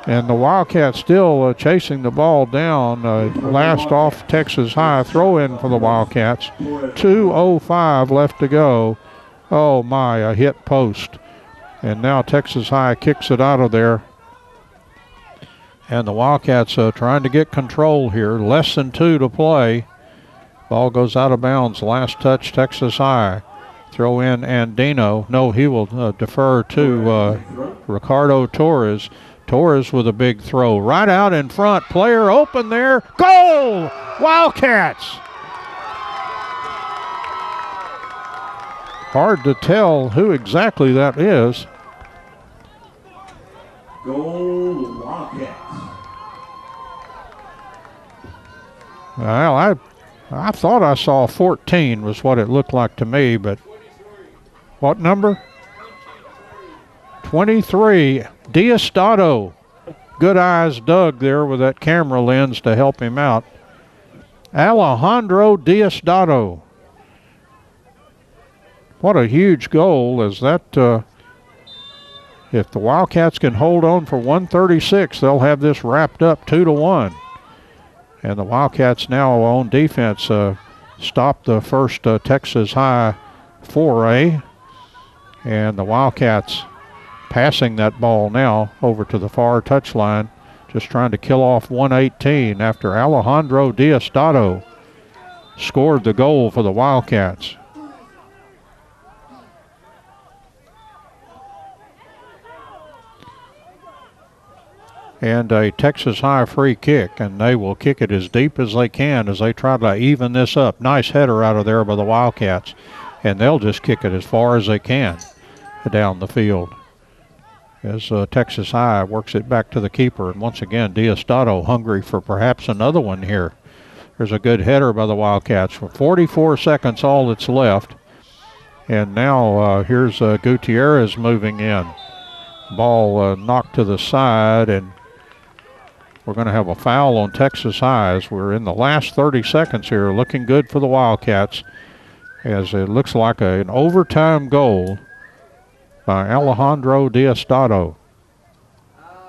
And the Wildcats still chasing the ball down. Last off Texas High. Throw in for the Wildcats. 2:05 left to go. Oh, my, a hit post. And now Texas High kicks it out of there. And the Wildcats trying to get control here. Less than 2 to play. Ball goes out of bounds. Last touch, Texas High. Throw in Andino. No, he will defer to Ricardo Torres. Torres with a big throw. Right out in front. Player open there. Goal! Wildcats! Hard to tell who exactly that is. Goal Wildcats. Well, I thought I saw 14 was what it looked like to me, but what number? 23. Diosdado. Good eyes Doug there with that camera lens to help him out. Alejandro Diosdado. What a huge goal is that. If the Wildcats can hold on for 136, they'll have this wrapped up 2-1. And the Wildcats now on defense stop the first Texas High foray. And the Wildcats passing that ball now over to the far touchline, just trying to kill off 118 after Alejandro Diosdado scored the goal for the Wildcats. And a Texas High free kick, and they will kick it as deep as they can as they try to even this up. Nice header out of there by the Wildcats, and they'll just kick it as far as they can down the field as Texas High works it back to the keeper. And once again, Diosdado hungry for perhaps another one here. There's a good header by the Wildcats. For 44 seconds, all that's left. And now here's Gutierrez moving in. Ball knocked to the side, and we're going to have a foul on Texas High as we're in the last 30 seconds here. Looking good for the Wildcats as it looks like an overtime goal by Alejandro Diosdado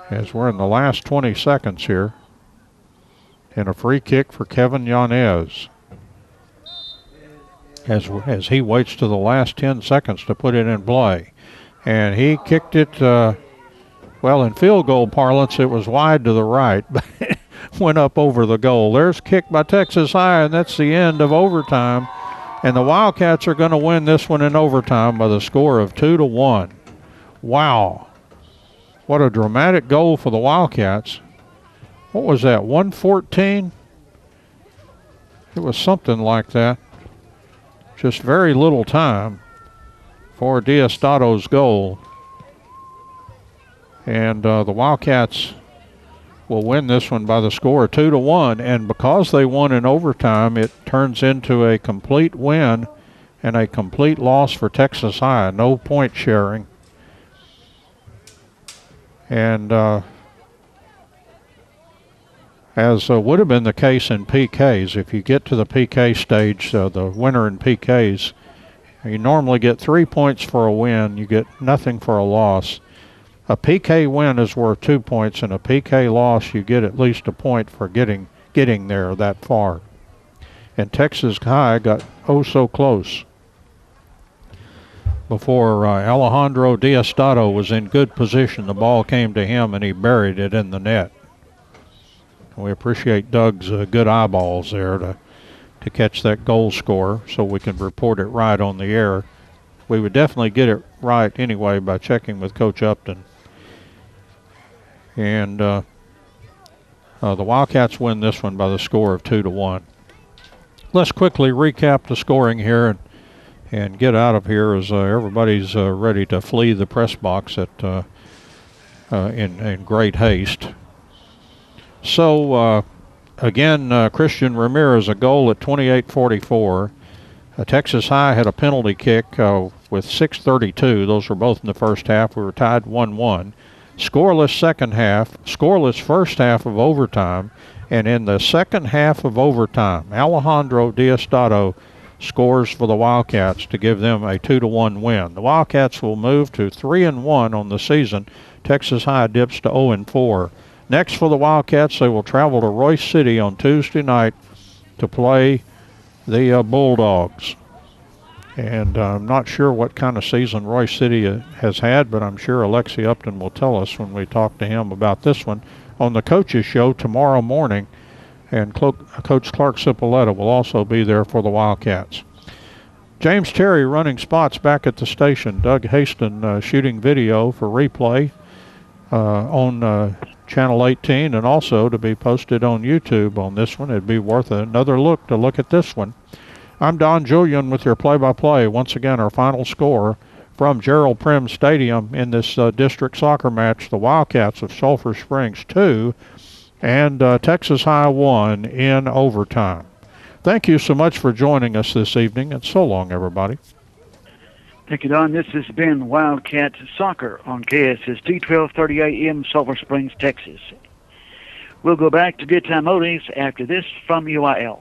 as we're in the last 20 seconds here. And a free kick for Kevin Yanez. as he waits to the last 10 seconds to put it in play. And he kicked it, well, in field goal parlance, it was wide to the right, but it went up over the goal. There's a kick by Texas High, and that's the end of overtime. And the Wildcats are going to win this one in overtime by the score of 2-1. Wow. What a dramatic goal for the Wildcats. What was that, 114? It was something like that. Just very little time for Diostado's goal. And the Wildcats will win this one by the score of 2-1. And because they won in overtime, it turns into a complete win and a complete loss for Texas High. No point sharing. And as would have been the case in PKs, if you get to the PK stage, the winner in PKs, you normally get 3 points for a win. You get nothing for a loss. A PK win is worth 2 points, and a PK loss, you get at least a point for getting there that far. And Texas High got oh so close before Alejandro Diostado was in good position. The ball came to him, and he buried it in the net. We appreciate Doug's good eyeballs there to catch that goal score so we can report it right on the air. We would definitely get it right anyway by checking with Coach Upton. And the Wildcats win this one by the score of 2-1. Let's quickly recap the scoring here and get out of here as everybody's ready to flee the press box in great haste. So, again, Christian Ramirez a goal at 28:44. Texas High had a penalty kick with 6:32. Those were both in the first half. We were tied 1-1. Scoreless second half, scoreless first half of overtime, and in the second half of overtime, Alejandro Diostado scores for the Wildcats to give them a 2-1 win. The Wildcats will move to 3-1 on the season. Texas High dips to 0-4. Next for the Wildcats, they will travel to Royce City on Tuesday night to play the Bulldogs. And I'm not sure what kind of season Royce City has had, but I'm sure Alexi Upton will tell us when we talk to him about this one on the coaches show tomorrow morning. And Coach Clark Cipolletta will also be there for the Wildcats. James Terry running spots back at the station. Doug Haston shooting video for replay on Channel 18 and also to be posted on YouTube on this one. It'd be worth another look to look at this one. I'm Don Julian with your play-by-play. Once again, our final score from Gerald Prim Stadium in this district soccer match, the Wildcats of Sulphur Springs 2 and Texas High 1 in overtime. Thank you so much for joining us this evening, and so long, everybody. Thank you, Don. This has been Wildcat Soccer on KSST 1230 AM, Sulphur Springs, Texas. We'll go back to Good Time Oldies after this from UIL.